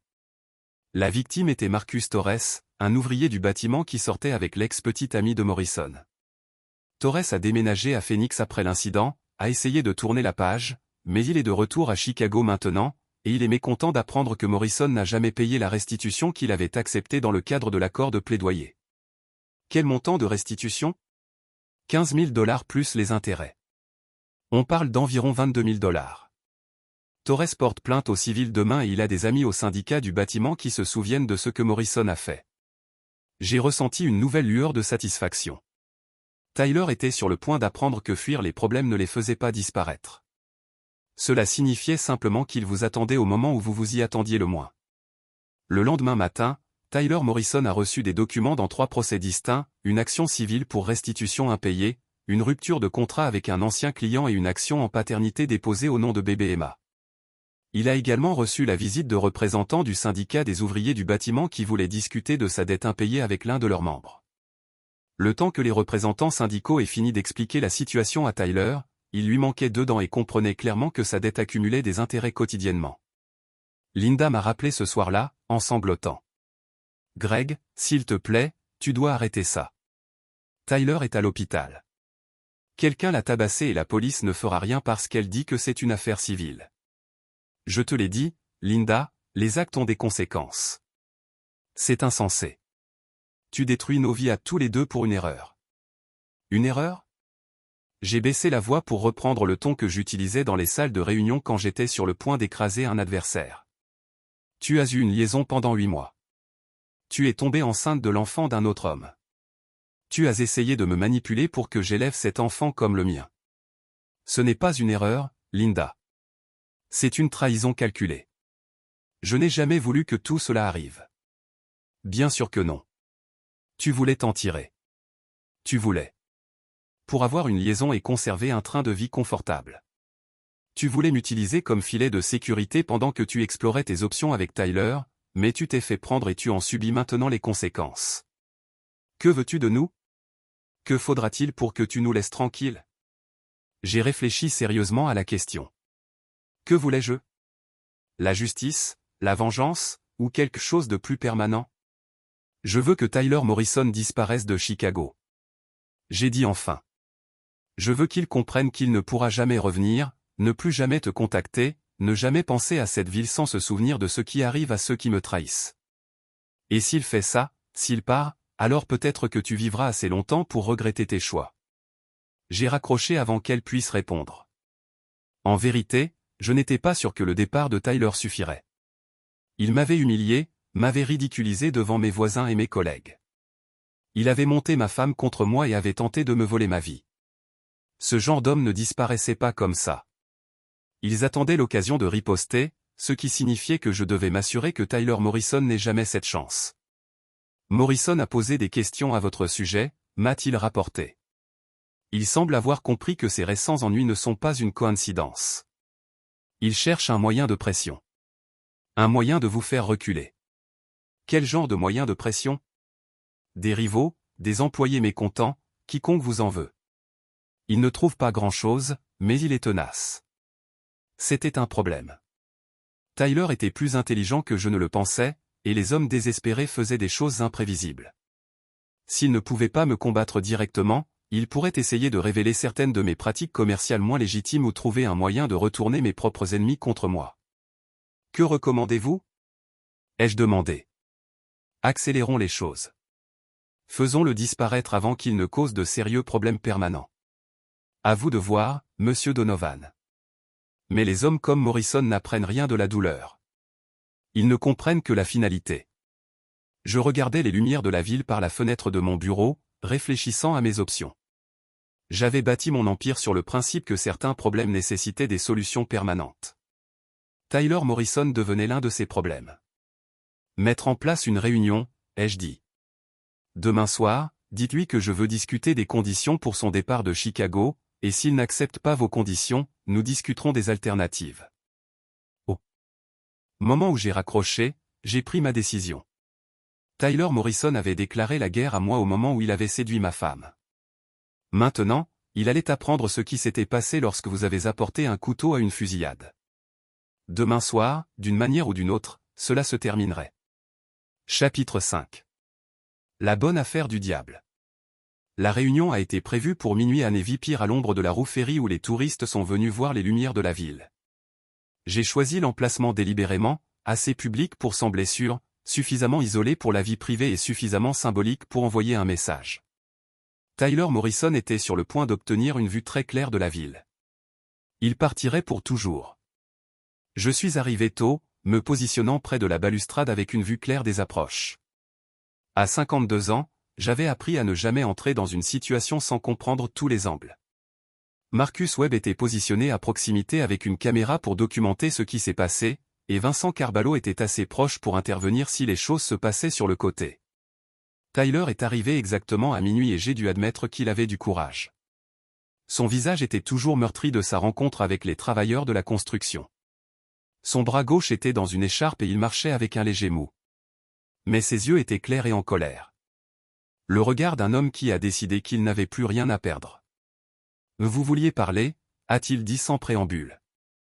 Speaker 1: La victime était Marcus Torres, un ouvrier du bâtiment qui sortait avec l'ex-petite amie de Morrison. Torres a déménagé à Phoenix après l'incident, a essayé de tourner la page, mais il est de retour à Chicago maintenant, et il est mécontent d'apprendre que Morrison n'a jamais payé la restitution qu'il avait acceptée dans le cadre de l'accord de plaidoyer. Quel montant de restitution? 15 000 $ plus les intérêts. On parle d'environ 22 000 $. Torres porte plainte au civil demain et il a des amis au syndicat du bâtiment qui se souviennent de ce que Morrison a fait. J'ai ressenti une nouvelle lueur de satisfaction. Tyler était sur le point d'apprendre que fuir les problèmes ne les faisait pas disparaître. Cela signifiait simplement qu'il vous attendait au moment où vous vous y attendiez le moins. Le lendemain matin, Tyler Morrison a reçu des documents dans 3 procès distincts, une action civile pour restitution impayée, une rupture de contrat avec un ancien client et une action en paternité déposée au nom de bébé Emma. Il a également reçu la visite de représentants du syndicat des ouvriers du bâtiment qui voulaient discuter de sa dette impayée avec l'un de leurs membres. Le temps que les représentants syndicaux aient fini d'expliquer la situation à Tyler, il lui manquait 2 dents et comprenait clairement que sa dette accumulait des intérêts quotidiennement. Linda m'a rappelé ce soir-là, en sanglotant. « Greg, s'il te plaît, tu dois arrêter ça. Tyler est à l'hôpital. Quelqu'un l'a tabassé et la police ne fera rien parce qu'elle dit que c'est une affaire civile. Je te l'ai dit, Linda, les actes ont des conséquences. C'est insensé. Tu détruis nos vies à tous les deux pour une erreur. » Une erreur? J'ai baissé la voix pour reprendre le ton que j'utilisais dans les salles de réunion quand j'étais sur le point d'écraser un adversaire. Tu as eu une liaison pendant 8 mois. Tu es tombée enceinte de l'enfant d'un autre homme. Tu as essayé de me manipuler pour que j'élève cet enfant comme le mien. Ce n'est pas une erreur, Linda. C'est une trahison calculée. Je n'ai jamais voulu que tout cela arrive. Bien sûr que non. Tu voulais t'en tirer. Tu voulais. Pour avoir une liaison et conserver un train de vie confortable. Tu voulais m'utiliser comme filet de sécurité pendant que tu explorais tes options avec Tyler, mais tu t'es fait prendre et tu en subis maintenant les conséquences. Que veux-tu de nous? Que faudra-t-il pour que tu nous laisses tranquilles? J'ai réfléchi sérieusement à la question. Que voulais-je? La justice, la vengeance, ou quelque chose de plus permanent? Je veux que Tyler Morrison disparaisse de Chicago. J'ai dit enfin. Je veux qu'il comprenne qu'il ne pourra jamais revenir, ne plus jamais te contacter, ne jamais penser à cette ville sans se souvenir de ce qui arrive à ceux qui me trahissent. Et s'il fait ça, s'il part, alors peut-être que tu vivras assez longtemps pour regretter tes choix. J'ai raccroché avant qu'elle puisse répondre. En vérité, je n'étais pas sûr que le départ de Tyler suffirait. Il m'avait humilié, m'avait ridiculisé devant mes voisins et mes collègues. Il avait monté ma femme contre moi et avait tenté de me voler ma vie. Ce genre d'homme ne disparaissait pas comme ça. Ils attendaient l'occasion de riposter, ce qui signifiait que je devais m'assurer que Tyler Morrison n'ait jamais cette chance. Morrison a posé des questions à votre sujet, m'a-t-il rapporté. Il semble avoir compris que ces récents ennuis ne sont pas une coïncidence. Il cherche un moyen de pression. Un moyen de vous faire reculer. Quel genre de moyen de pression? Des rivaux, des employés mécontents, quiconque vous en veut. Il ne trouve pas grand-chose, mais il est tenace. C'était un problème. Tyler était plus intelligent que je ne le pensais, et les hommes désespérés faisaient des choses imprévisibles. S'il ne pouvait pas me combattre directement, il pourrait essayer de révéler certaines de mes pratiques commerciales moins légitimes ou trouver un moyen de retourner mes propres ennemis contre moi. Que recommandez-vous? Ai-je demandé. Accélérons les choses. Faisons-le disparaître avant qu'il ne cause de sérieux problèmes permanents. À vous de voir, monsieur Donovan. Mais les hommes comme Morrison n'apprennent rien de la douleur. Ils ne comprennent que la finalité. Je regardais les lumières de la ville par la fenêtre de mon bureau, réfléchissant à mes options. J'avais bâti mon empire sur le principe que certains problèmes nécessitaient des solutions permanentes. Tyler Morrison devenait l'un de ces problèmes. Mettre en place une réunion, ai-je dit. Demain soir, dites-lui que je veux discuter des conditions pour son départ de Chicago, et s'il n'accepte pas vos conditions, nous discuterons des alternatives. Au moment où j'ai raccroché, j'ai pris ma décision. Tyler Morrison avait déclaré la guerre à moi au moment où il avait séduit ma femme. Maintenant, il allait apprendre ce qui s'était passé lorsque vous avez apporté un couteau à une fusillade. Demain soir, d'une manière ou d'une autre, cela se terminerait. Chapitre 5. La bonne affaire du diable. La réunion a été prévue pour minuit à Navy Pier à l'ombre de la roue Ferry où les touristes sont venus voir les lumières de la ville. J'ai choisi l'emplacement délibérément, assez public pour sembler sûr, suffisamment isolé pour la vie privée et suffisamment symbolique pour envoyer un message. Tyler Morrison était sur le point d'obtenir une vue très claire de la ville. Il partirait pour toujours. Je suis arrivé tôt, me positionnant près de la balustrade avec une vue claire des approches. À 52 ans, j'avais appris à ne jamais entrer dans une situation sans comprendre tous les angles. Marcus Webb était positionné à proximité avec une caméra pour documenter ce qui s'est passé, et Vincent Carballo était assez proche pour intervenir si les choses se passaient sur le côté. Tyler est arrivé exactement à minuit et j'ai dû admettre qu'il avait du courage. Son visage était toujours meurtri de sa rencontre avec les travailleurs de la construction. Son bras gauche était dans une écharpe et il marchait avec un léger mou. Mais ses yeux étaient clairs et en colère. Le regard d'un homme qui a décidé qu'il n'avait plus rien à perdre. « Vous vouliez parler ?» a-t-il dit sans préambule.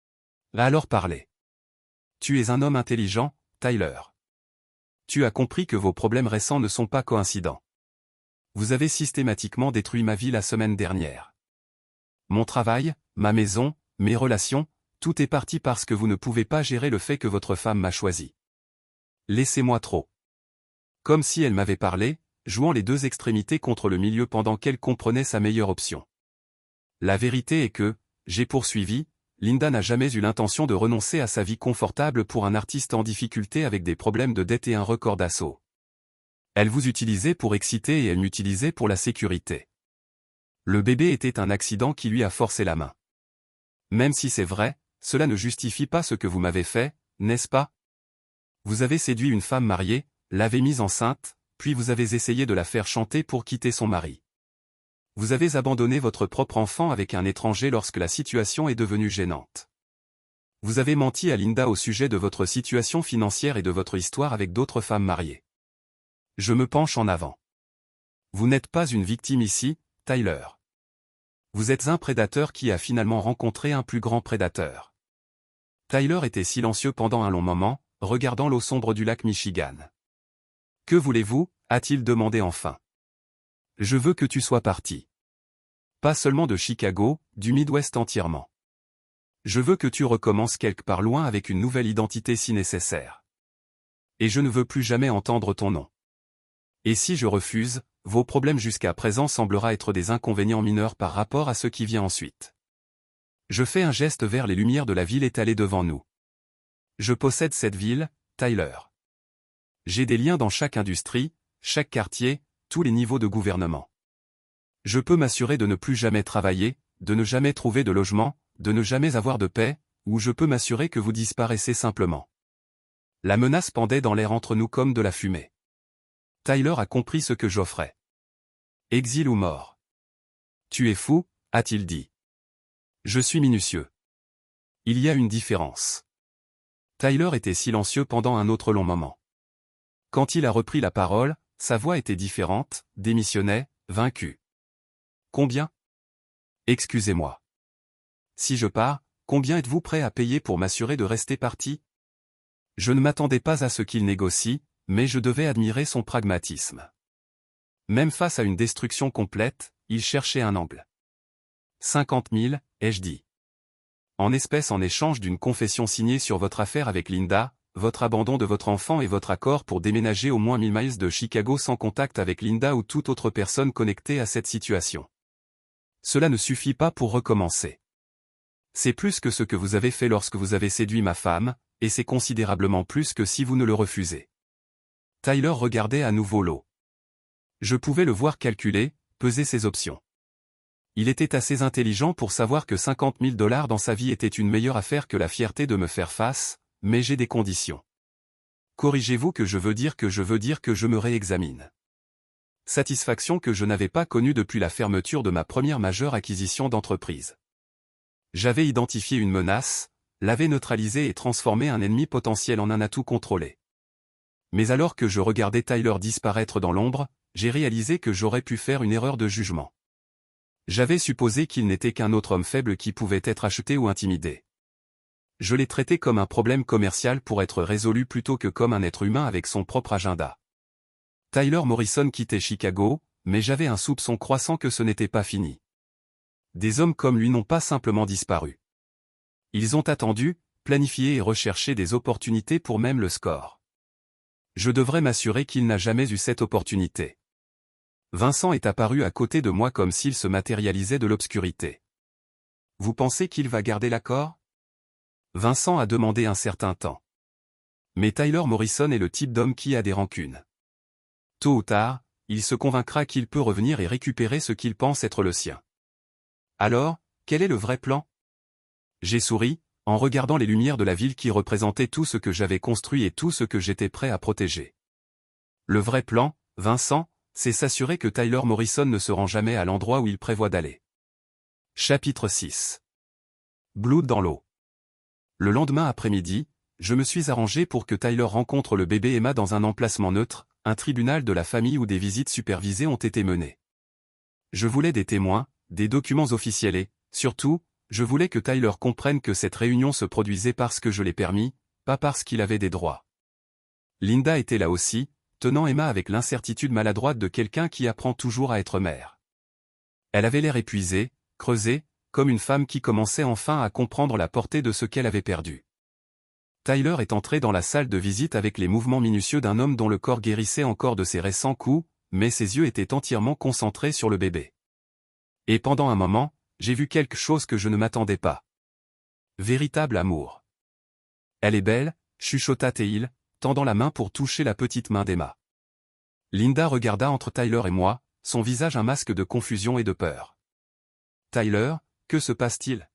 Speaker 1: « Alors parlez. Tu es un homme intelligent, Tyler. Tu as compris que vos problèmes récents ne sont pas coïncidents. Vous avez systématiquement détruit ma vie la semaine dernière. Mon travail, ma maison, mes relations, tout est parti parce que vous ne pouvez pas gérer le fait que votre femme m'a choisi. Laissez-moi trop. » Comme si elle m'avait parlé, jouant les deux extrémités contre le milieu pendant qu'elle comprenait sa meilleure option. La vérité est que, j'ai poursuivi, Linda n'a jamais eu l'intention de renoncer à sa vie confortable pour un artiste en difficulté avec des problèmes de dette et un record d'assaut. Elle vous utilisait pour exciter et elle m'utilisait pour la sécurité. Le bébé était un accident qui lui a forcé la main. Même si c'est vrai, cela ne justifie pas ce que vous m'avez fait, n'est-ce pas? Vous avez séduit une femme mariée, l'avez mise enceinte, puis vous avez essayé de la faire chanter pour quitter son mari. Vous avez abandonné votre propre enfant avec un étranger lorsque la situation est devenue gênante. Vous avez menti à Linda au sujet de votre situation financière et de votre histoire avec d'autres femmes mariées. Je me penche en avant. Vous n'êtes pas une victime ici, Tyler. Vous êtes un prédateur qui a finalement rencontré un plus grand prédateur. Tyler était silencieux pendant un long moment, regardant l'eau sombre du lac Michigan. « Que voulez-vous » a-t-il demandé enfin. « Je veux que tu sois parti. Pas seulement de Chicago, du Midwest entièrement. Je veux que tu recommences quelque part loin avec une nouvelle identité si nécessaire. Et je ne veux plus jamais entendre ton nom. Et si je refuse, vos problèmes jusqu'à présent semblera être des inconvénients mineurs par rapport à ce qui vient ensuite. » Je fais un geste vers les lumières de la ville étalées devant nous. Je possède cette ville, Tyler. J'ai des liens dans chaque industrie, chaque quartier, tous les niveaux de gouvernement. Je peux m'assurer de ne plus jamais travailler, de ne jamais trouver de logement, de ne jamais avoir de paix, ou je peux m'assurer que vous disparaissez simplement. La menace pendait dans l'air entre nous comme de la fumée. Tyler a compris ce que j'offrais. Exil ou mort. Tu es fou, a-t-il dit. Je suis minutieux. Il y a une différence. Tyler était silencieux pendant un autre long moment. Quand il a repris la parole, sa voix était différente, démissionnait, vaincu. Combien? Excusez-moi. Si je pars, combien êtes-vous prêt à payer pour m'assurer de rester parti? Je ne m'attendais pas à ce qu'il négocie, mais je devais admirer son pragmatisme. Même face à une destruction complète, il cherchait un angle. 50 000, ai-je dit. En espèces en échange d'une confession signée sur votre affaire avec Linda, votre abandon de votre enfant et votre accord pour déménager au moins 1000 miles de Chicago sans contact avec Linda ou toute autre personne connectée à cette situation. Cela ne suffit pas pour recommencer. C'est plus que ce que vous avez fait lorsque vous avez séduit ma femme, et c'est considérablement plus que si vous ne le refusez. Tyler regardait à nouveau l'eau. Je pouvais le voir calculer, peser ses options. Il était assez intelligent pour savoir que 50 000 $ dans sa vie était une meilleure affaire que la fierté de me faire face, mais j'ai des conditions. Corrigez-vous que je veux dire que je me réexamine. Satisfaction que je n'avais pas connue depuis la fermeture de ma première majeure acquisition d'entreprise. J'avais identifié une menace, l'avais neutralisée et transformé un ennemi potentiel en un atout contrôlé. Mais alors que je regardais Tyler disparaître dans l'ombre, j'ai réalisé que j'aurais pu faire une erreur de jugement. J'avais supposé qu'il n'était qu'un autre homme faible qui pouvait être acheté ou intimidé. Je l'ai traité comme un problème commercial pour être résolu plutôt que comme un être humain avec son propre agenda. Tyler Morrison quittait Chicago, mais j'avais un soupçon croissant que ce n'était pas fini. Des hommes comme lui n'ont pas simplement disparu. Ils ont attendu, planifier et rechercher des opportunités pour même le score. Je devrais m'assurer qu'il n'a jamais eu cette opportunité. Vincent est apparu à côté de moi comme s'il se matérialisait de l'obscurité. Vous pensez qu'il va garder l'accord? Vincent a demandé un certain temps. Mais Tyler Morrison est le type d'homme qui a des rancunes. Tôt ou tard, il se convaincra qu'il peut revenir et récupérer ce qu'il pense être le sien. Alors, quel est le vrai plan? J'ai souri, en regardant les lumières de la ville qui représentaient tout ce que j'avais construit et tout ce que j'étais prêt à protéger. Le vrai plan, Vincent, c'est s'assurer que Tyler Morrison ne se rend jamais à l'endroit où il prévoit d'aller. Chapitre 6. Blood dans l'eau. Le lendemain après-midi, je me suis arrangé pour que Tyler rencontre le bébé Emma dans un emplacement neutre, un tribunal de la famille où des visites supervisées ont été menées. Je voulais des témoins, des documents officiels et, surtout, je voulais que Tyler comprenne que cette réunion se produisait parce que je l'ai permis, pas parce qu'il avait des droits. Linda était là aussi, tenant Emma avec l'incertitude maladroite de quelqu'un qui apprend toujours à être mère. Elle avait l'air épuisée, creusée, comme une femme qui commençait enfin à comprendre la portée de ce qu'elle avait perdu. Tyler est entré dans la salle de visite avec les mouvements minutieux d'un homme dont le corps guérissait encore de ses récents coups, mais ses yeux étaient entièrement concentrés sur le bébé. Et pendant un moment, j'ai vu quelque chose que je ne m'attendais pas. Véritable amour. Elle est belle, chuchota Teil, tendant la main pour toucher la petite main d'Emma. Linda regarda entre Tyler et moi, son visage un masque de confusion et de peur. Tyler, que se passe-t-il?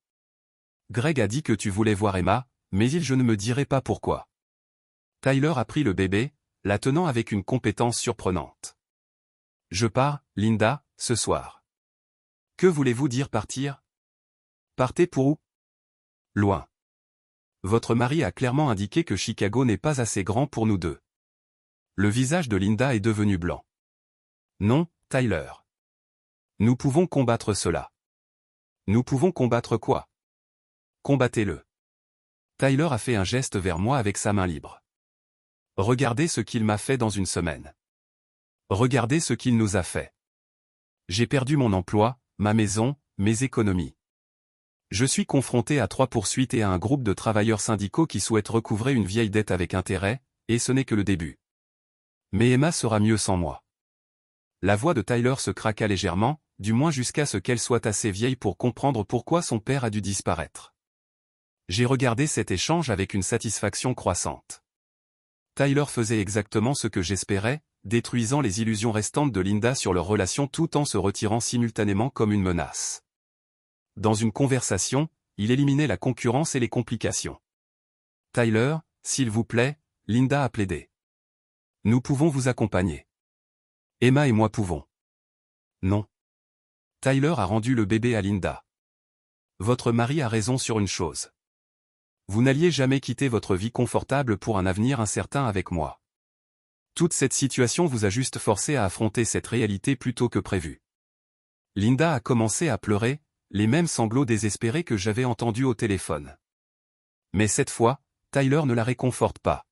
Speaker 1: Greg a dit que tu voulais voir Emma, mais je ne me dirai pas pourquoi. Tyler a pris le bébé, la tenant avec une compétence surprenante. Je pars, Linda, ce soir. Que voulez-vous dire partir? Partez pour où? Loin. Votre mari a clairement indiqué que Chicago n'est pas assez grand pour nous deux. Le visage de Linda est devenu blanc. Non, Tyler. Nous pouvons combattre cela. Nous pouvons combattre quoi? Combattez-le. Tyler a fait un geste vers moi avec sa main libre. Regardez ce qu'il m'a fait dans une semaine. Regardez ce qu'il nous a fait. J'ai perdu mon emploi, ma maison, mes économies. Je suis confronté à 3 poursuites et à un groupe de travailleurs syndicaux qui souhaitent recouvrer une vieille dette avec intérêt, et ce n'est que le début. Mais Emma sera mieux sans moi. La voix de Tyler se craqua légèrement, du moins jusqu'à ce qu'elle soit assez vieille pour comprendre pourquoi son père a dû disparaître. J'ai regardé cet échange avec une satisfaction croissante. Tyler faisait exactement ce que j'espérais, détruisant les illusions restantes de Linda sur leur relation tout en se retirant simultanément comme une menace. Dans une conversation, il éliminait la concurrence et les complications. Tyler, s'il vous plaît, Linda a plaidé. Nous pouvons vous accompagner. Emma et moi pouvons. Non. Tyler a rendu le bébé à Linda. Votre mari a raison sur une chose. Vous n'alliez jamais quitter votre vie confortable pour un avenir incertain avec moi. Toute cette situation vous a juste forcé à affronter cette réalité plus tôt que prévu. Linda a commencé à pleurer, les mêmes sanglots désespérés que j'avais entendus au téléphone. Mais cette fois, Tyler ne la réconforte pas.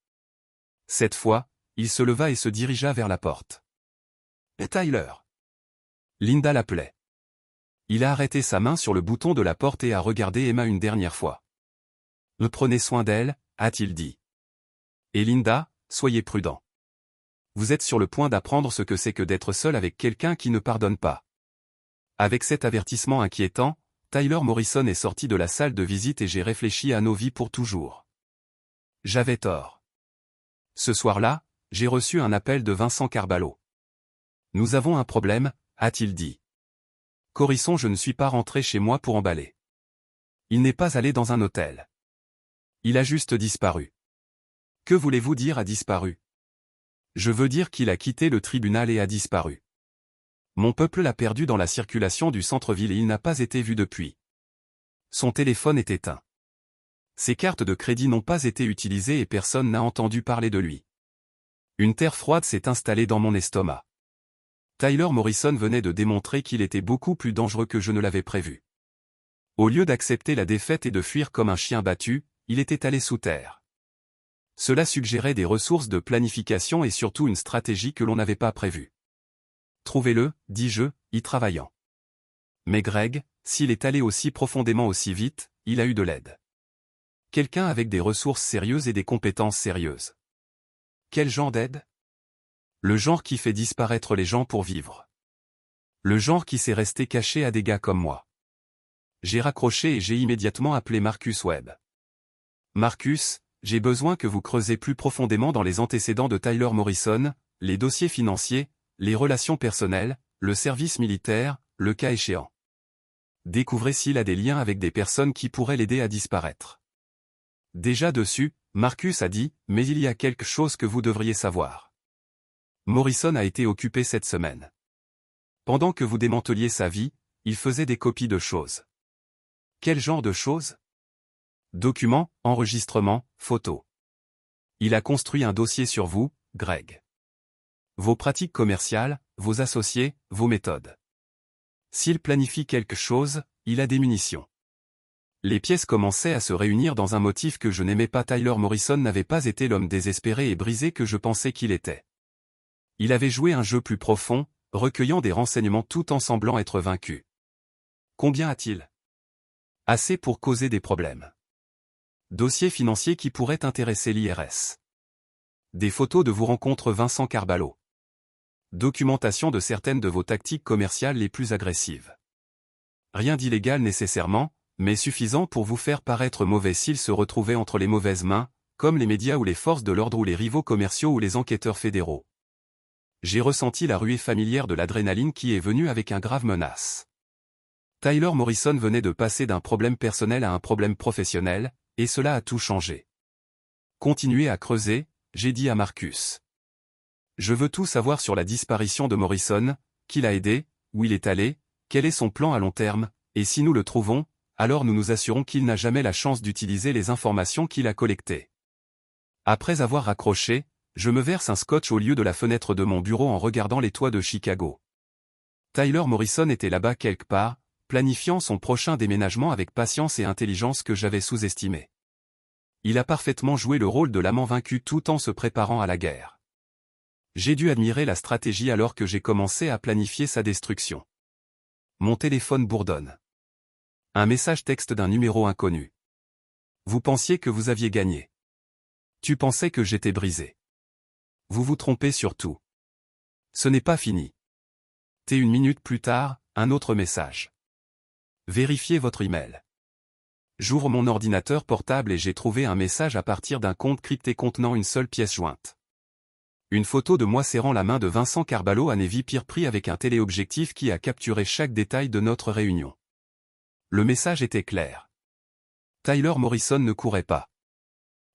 Speaker 1: Cette fois, il se leva et se dirigea vers la porte. « Tyler !» Linda l'appelait. Il a arrêté sa main sur le bouton de la porte et a regardé Emma une dernière fois. « Prenez soin d'elle, a-t-il dit. Et Linda, soyez prudent. Vous êtes sur le point d'apprendre ce que c'est que d'être seul avec quelqu'un qui ne pardonne pas. » Avec cet avertissement inquiétant, Tyler Morrison est sorti de la salle de visite et j'ai réfléchi à nos vies pour toujours. J'avais tort. Ce soir-là, j'ai reçu un appel de Vincent Carballo. « Nous avons un problème », a-t-il dit. « Corisson, je ne suis pas rentré chez moi pour emballer. Il n'est pas allé dans un hôtel. Il a juste disparu. » Que voulez-vous dire a disparu? Je veux dire qu'il a quitté le tribunal et a disparu. Mon peuple l'a perdu dans la circulation du centre-ville et il n'a pas été vu depuis. Son téléphone est éteint. Ses cartes de crédit n'ont pas été utilisées et personne n'a entendu parler de lui. Une terre froide s'est installée dans mon estomac. Tyler Morrison venait de démontrer qu'il était beaucoup plus dangereux que je ne l'avais prévu. Au lieu d'accepter la défaite et de fuir comme un chien battu, il était allé sous terre. Cela suggérait des ressources de planification et surtout une stratégie que l'on n'avait pas prévue. Trouvez-le, dis-je, y travaillant. Mais Greg, s'il est allé aussi profondément aussi vite, il a eu de l'aide. Quelqu'un avec des ressources sérieuses et des compétences sérieuses. Quel genre d'aide? Le genre qui fait disparaître les gens pour vivre. Le genre qui sait rester caché à des gars comme moi. J'ai raccroché et j'ai immédiatement appelé Marcus Webb. Marcus, j'ai besoin que vous creusez plus profondément dans les antécédents de Tyler Morrison, les dossiers financiers, les relations personnelles, le service militaire, le cas échéant. Découvrez s'il a des liens avec des personnes qui pourraient l'aider à disparaître. Déjà dessus, Marcus a dit, mais il y a quelque chose que vous devriez savoir. Morrison a été occupé cette semaine. Pendant que vous démanteliez sa vie, il faisait des copies de choses. Quel genre de choses? Documents, enregistrements, photos. Il a construit un dossier sur vous, Greg. Vos pratiques commerciales, vos associés, vos méthodes. S'il planifie quelque chose, il a des munitions. Les pièces commençaient à se réunir dans un motif que je n'aimais pas. Tyler Morrison n'avait pas été l'homme désespéré et brisé que je pensais qu'il était. Il avait joué un jeu plus profond, recueillant des renseignements tout en semblant être vaincu. Combien a-t-il? Assez pour causer des problèmes. Dossier financier qui pourrait intéresser l'IRS. Des photos de vos rencontres Vincent Carballo. Documentation de certaines de vos tactiques commerciales les plus agressives. Rien d'illégal nécessairement, mais suffisant pour vous faire paraître mauvais s'il se retrouvait entre les mauvaises mains, comme les médias ou les forces de l'ordre ou les rivaux commerciaux ou les enquêteurs fédéraux. J'ai ressenti la ruée familière de l'adrénaline qui est venue avec un grave menace. Tyler Morrison venait de passer d'un problème personnel à un problème professionnel, et cela a tout changé. Continuez à creuser, j'ai dit à Marcus. Je veux tout savoir sur la disparition de Morrison, qui l'a aidé, où il est allé, quel est son plan à long terme, et si nous le trouvons, alors nous nous assurons qu'il n'a jamais la chance d'utiliser les informations qu'il a collectées. Après avoir raccroché, je me verse un scotch au lieu de la fenêtre de mon bureau en regardant les toits de Chicago. Tyler Morrison était là-bas quelque part, planifiant son prochain déménagement avec patience et intelligence que j'avais sous-estimé. Il a parfaitement joué le rôle de l'amant vaincu tout en se préparant à la guerre. J'ai dû admirer la stratégie alors que j'ai commencé à planifier sa destruction. Mon téléphone bourdonne. Un message texte d'un numéro inconnu. Vous pensiez que vous aviez gagné. Tu pensais que j'étais brisé. Vous vous trompez sur tout. Ce n'est pas fini. Une minute plus tard, un autre message. Vérifiez votre email. J'ouvre mon ordinateur portable et j'ai trouvé un message à partir d'un compte crypté contenant une seule pièce jointe. Une photo de moi serrant la main de Vincent Carballo à Navy Pier pris avec un téléobjectif qui a capturé chaque détail de notre réunion. Le message était clair. Tyler Morrison ne courait pas.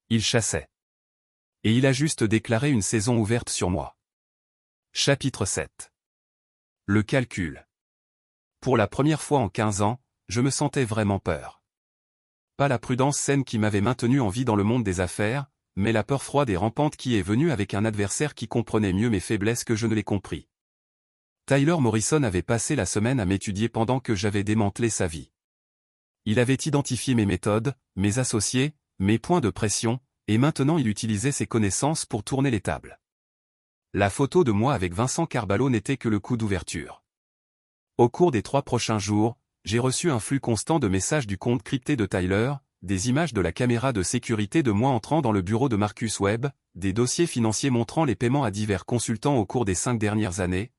Speaker 1: Il chassait. Et il a juste déclaré une saison ouverte sur moi. Chapitre 7. Le calcul. Pour la première fois en 15 ans, je me sentais vraiment peur. Pas la prudence saine qui m'avait maintenu en vie dans le monde des affaires, mais la peur froide et rampante qui est venue avec un adversaire qui comprenait mieux mes faiblesses que je ne les compris. Tyler Morrison avait passé la semaine à m'étudier pendant que j'avais démantelé sa vie. Il avait identifié mes méthodes, mes associés, mes points de pression, et maintenant il utilisait ses connaissances pour tourner les tables. La photo de moi avec Vincent Carballo n'était que le coup d'ouverture. Au cours des 3 prochains jours, j'ai reçu un flux constant de messages du compte crypté de Tyler, des images de la caméra de sécurité de moi entrant dans le bureau de Marcus Webb, des dossiers financiers montrant les paiements à divers consultants au cours des 5 dernières années,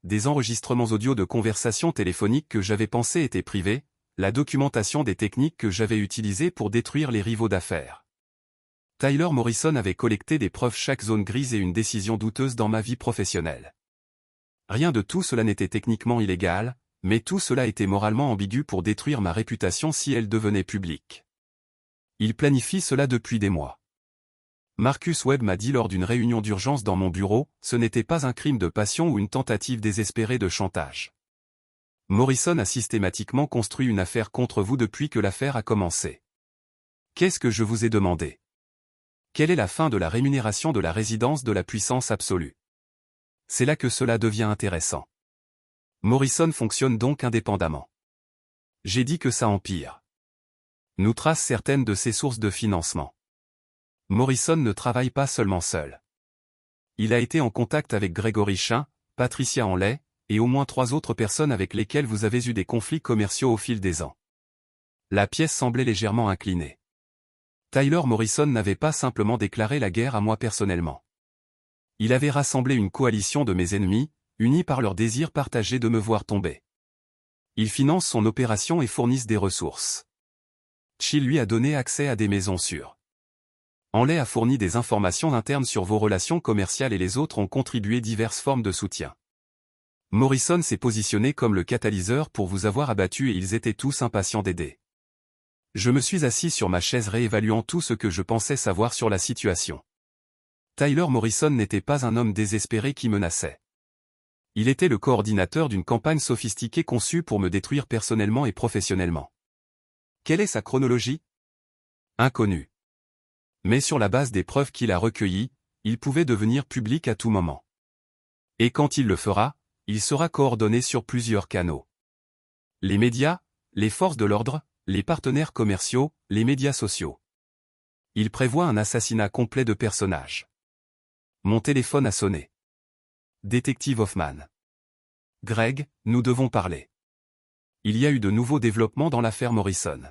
Speaker 1: des enregistrements audio de conversations téléphoniques que j'avais pensé étaient privées, la documentation des techniques que j'avais utilisées pour détruire les rivaux d'affaires. Tyler Morrison avait collecté des preuves chaque zone grise et une décision douteuse dans ma vie professionnelle. Rien de tout cela n'était techniquement illégal, mais tout cela était moralement ambigu pour détruire ma réputation si elle devenait publique. Il planifie cela depuis des mois. Marcus Webb m'a dit lors d'une réunion d'urgence dans mon bureau, ce n'était pas un crime de passion ou une tentative désespérée de chantage. Morrison a systématiquement construit une affaire contre vous depuis que l'affaire a commencé. Qu'est-ce que je vous ai demandé? Quelle est la fin de la rémunération de la résidence de la puissance absolue? C'est là que cela devient intéressant. Morrison fonctionne donc indépendamment. J'ai dit que ça empire. Nous trace certaines de ses sources de financement. Morrison ne travaille pas seulement seul. Il a été en contact avec Gregory Chin, Patricia Hanley, et au moins 3 autres personnes avec lesquelles vous avez eu des conflits commerciaux au fil des ans. La pièce semblait légèrement inclinée. Tyler Morrison n'avait pas simplement déclaré la guerre à moi personnellement. Il avait rassemblé une coalition de mes ennemis, unis par leur désir partagé de me voir tomber. Ils financent son opération et fournissent des ressources. Chi lui a donné accès à des maisons sûres. Henley a fourni des informations internes sur vos relations commerciales et les autres ont contribué diverses formes de soutien. Morrison s'est positionné comme le catalyseur pour vous avoir abattu et ils étaient tous impatients d'aider. Je me suis assis sur ma chaise réévaluant tout ce que je pensais savoir sur la situation. Tyler Morrison n'était pas un homme désespéré qui menaçait. Il était le coordinateur d'une campagne sophistiquée conçue pour me détruire personnellement et professionnellement. Quelle est sa chronologie? Inconnue. Mais sur la base des preuves qu'il a recueillies, il pouvait devenir public à tout moment. Et quand il le fera, il sera coordonné sur plusieurs canaux. Les médias, les forces de l'ordre, les partenaires commerciaux, les médias sociaux. Il prévoit un assassinat complet de personnages. Mon téléphone a sonné. Détective Hoffman. Greg, nous devons parler. Il y a eu de nouveaux développements dans l'affaire Morrison.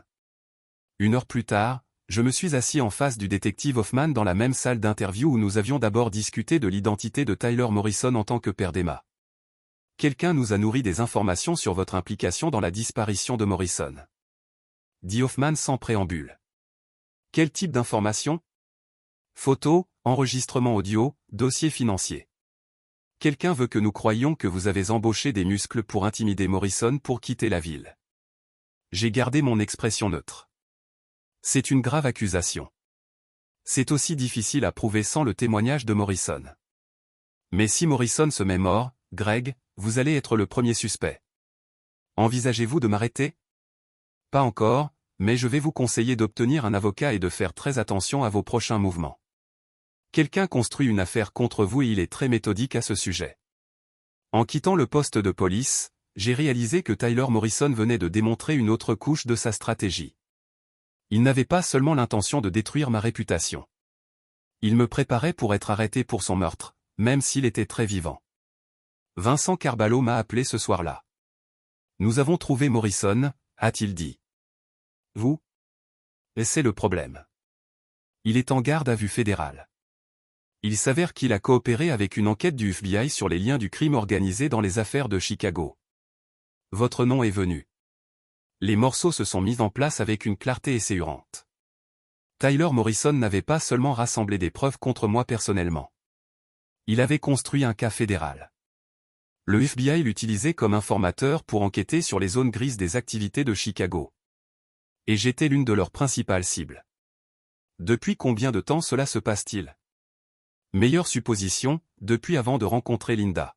Speaker 1: 1 heure plus tard, je me suis assis en face du détective Hoffman dans la même salle d'interview où nous avions d'abord discuté de l'identité de Tyler Morrison en tant que père d'Emma. Quelqu'un nous a nourri des informations sur votre implication dans la disparition de Morrison. Dit Hoffman sans préambule. Quel type d'informations? Photos, enregistrements audio, dossiers financiers. Quelqu'un veut que nous croyions que vous avez embauché des muscles pour intimider Morrison pour quitter la ville. J'ai gardé mon expression neutre. C'est une grave accusation. C'est aussi difficile à prouver sans le témoignage de Morrison. Mais si Morrison se met mort, Greg, vous allez être le premier suspect. Envisagez-vous de m'arrêter? Pas encore, mais je vais vous conseiller d'obtenir un avocat et de faire très attention à vos prochains mouvements. Quelqu'un construit une affaire contre vous et il est très méthodique à ce sujet. En quittant le poste de police, j'ai réalisé que Tyler Morrison venait de démontrer une autre couche de sa stratégie. Il n'avait pas seulement l'intention de détruire ma réputation. Il me préparait pour être arrêté pour son meurtre, même s'il était très vivant. Vincent Carballo m'a appelé ce soir-là. Nous avons trouvé Morrison, a-t-il dit. Vous? Et c'est le problème. Il est en garde à vue fédérale. Il s'avère qu'il a coopéré avec une enquête du FBI sur les liens du crime organisé dans les affaires de Chicago. Votre nom est venu. Les morceaux se sont mis en place avec une clarté essaurante. Tyler Morrison n'avait pas seulement rassemblé des preuves contre moi personnellement. Il avait construit un cas fédéral. Le FBI l'utilisait comme informateur pour enquêter sur les zones grises des activités de Chicago. Et j'étais l'une de leurs principales cibles. Depuis combien de temps cela se passe-t-il? Meilleure supposition, depuis avant de rencontrer Linda.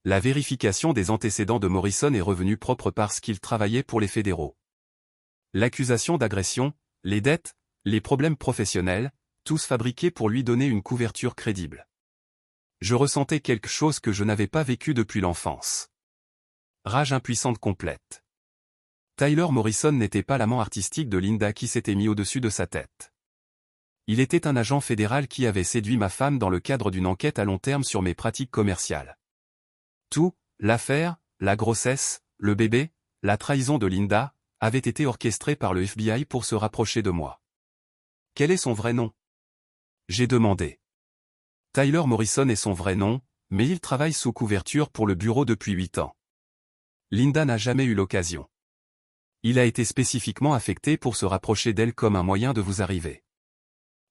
Speaker 1: La vérification des antécédents de Morrison est revenue propre parce qu'il travaillait pour les fédéraux. L'accusation d'agression, les dettes, les problèmes professionnels, tous fabriqués pour lui donner une couverture crédible. Je ressentais quelque chose que je n'avais pas vécu depuis l'enfance. Rage impuissante complète. Tyler Morrison n'était pas l'amant artistique de Linda qui s'était mis au-dessus de sa tête. Il était un agent fédéral qui avait séduit ma femme dans le cadre d'une enquête à long terme sur mes pratiques commerciales. Tout, l'affaire, la grossesse, le bébé, la trahison de Linda, avait été orchestré par le FBI pour se rapprocher de moi. Quel est son vrai nom? J'ai demandé. Tyler Morrison est son vrai nom, mais il travaille sous couverture pour le bureau depuis 8 ans. Linda n'a jamais eu l'occasion. Il a été spécifiquement affecté pour se rapprocher d'elle comme un moyen de vous arriver.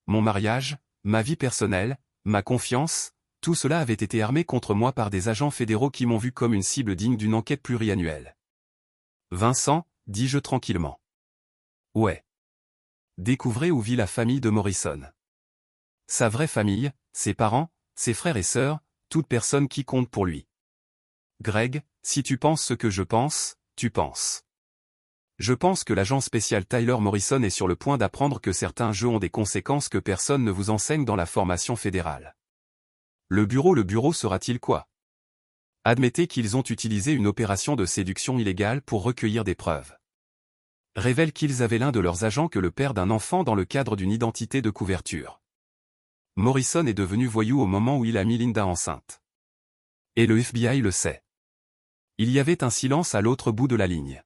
Speaker 1: Mon mariage, ma vie personnelle, ma confiance, tout cela avait été armé contre moi par des agents fédéraux qui m'ont vu comme une cible digne d'une enquête pluriannuelle. Vincent, dis-je tranquillement. Ouais. Découvrez où vit la famille de Morrison. Sa vraie famille, ses parents, ses frères et sœurs, toute personne qui compte pour lui. Greg, si tu penses ce que je pense, tu penses. Je pense que l'agent spécial Tyler Morrison est sur le point d'apprendre que certains jeux ont des conséquences que personne ne vous enseigne dans la formation fédérale. Le bureau sera-t-il quoi? Admettez qu'ils ont utilisé une opération de séduction illégale pour recueillir des preuves. Révèle qu'ils avaient l'un de leurs agents que le père d'un enfant dans le cadre d'une identité de couverture. Morrison est devenu voyou au moment où il a mis Linda enceinte. Et le FBI le sait. Il y avait un silence à l'autre bout de la ligne.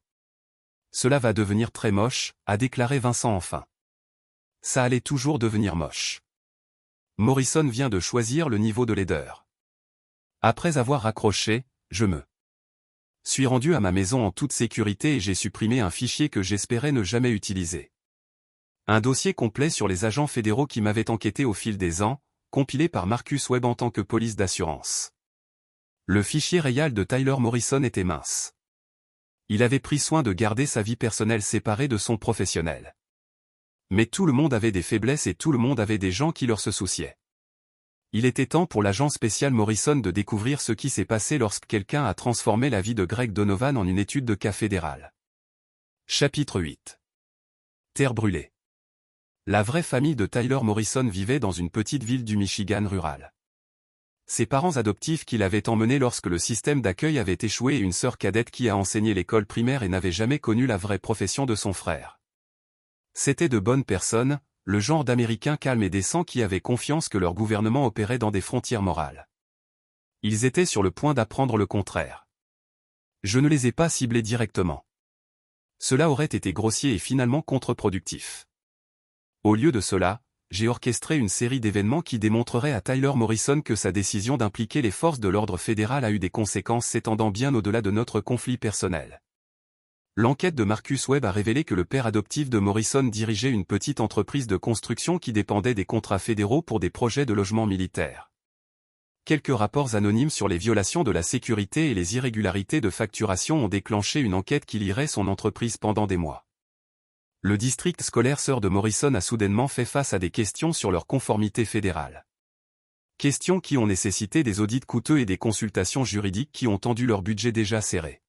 Speaker 1: Cela va devenir très moche, a déclaré Vincent enfin. Ça allait toujours devenir moche. Morrison vient de choisir le niveau de laideur. Après avoir raccroché, je me suis rendu à ma maison en toute sécurité et j'ai supprimé un fichier que j'espérais ne jamais utiliser. Un dossier complet sur les agents fédéraux qui m'avaient enquêté au fil des ans, compilé par Marcus Webb en tant que police d'assurance. Le fichier réel de Tyler Morrison était mince. Il avait pris soin de garder sa vie personnelle séparée de son professionnel. Mais tout le monde avait des faiblesses et tout le monde avait des gens qui leur se souciaient. Il était temps pour l'agent spécial Morrison de découvrir ce qui s'est passé lorsque quelqu'un a transformé la vie de Greg Donovan en une étude de cas fédérale. Chapitre 8. Terre brûlée. La vraie famille de Tyler Morrison vivait dans une petite ville du Michigan rural. Ses parents adoptifs qui l'avaient emmené lorsque le système d'accueil avait échoué et une sœur cadette qui a enseigné l'école primaire et n'avait jamais connu la vraie profession de son frère. C'étaient de bonnes personnes, le genre d'Américains calmes et décents qui avaient confiance que leur gouvernement opérait dans des frontières morales. Ils étaient sur le point d'apprendre le contraire. Je ne les ai pas ciblés directement. Cela aurait été grossier et finalement contre-productif. Au lieu de cela, j'ai orchestré une série d'événements qui démontreraient à Tyler Morrison que sa décision d'impliquer les forces de l'ordre fédéral a eu des conséquences s'étendant bien au-delà de notre conflit personnel. L'enquête de Marcus Webb a révélé que le père adoptif de Morrison dirigeait une petite entreprise de construction qui dépendait des contrats fédéraux pour des projets de logement militaire. Quelques rapports anonymes sur les violations de la sécurité et les irrégularités de facturation ont déclenché une enquête qui lierait son entreprise pendant des mois. Le district scolaire sœur de Morrison a soudainement fait face à des questions sur leur conformité fédérale. Questions qui ont nécessité des audits coûteux et des consultations juridiques qui ont tendu leur budget déjà serré.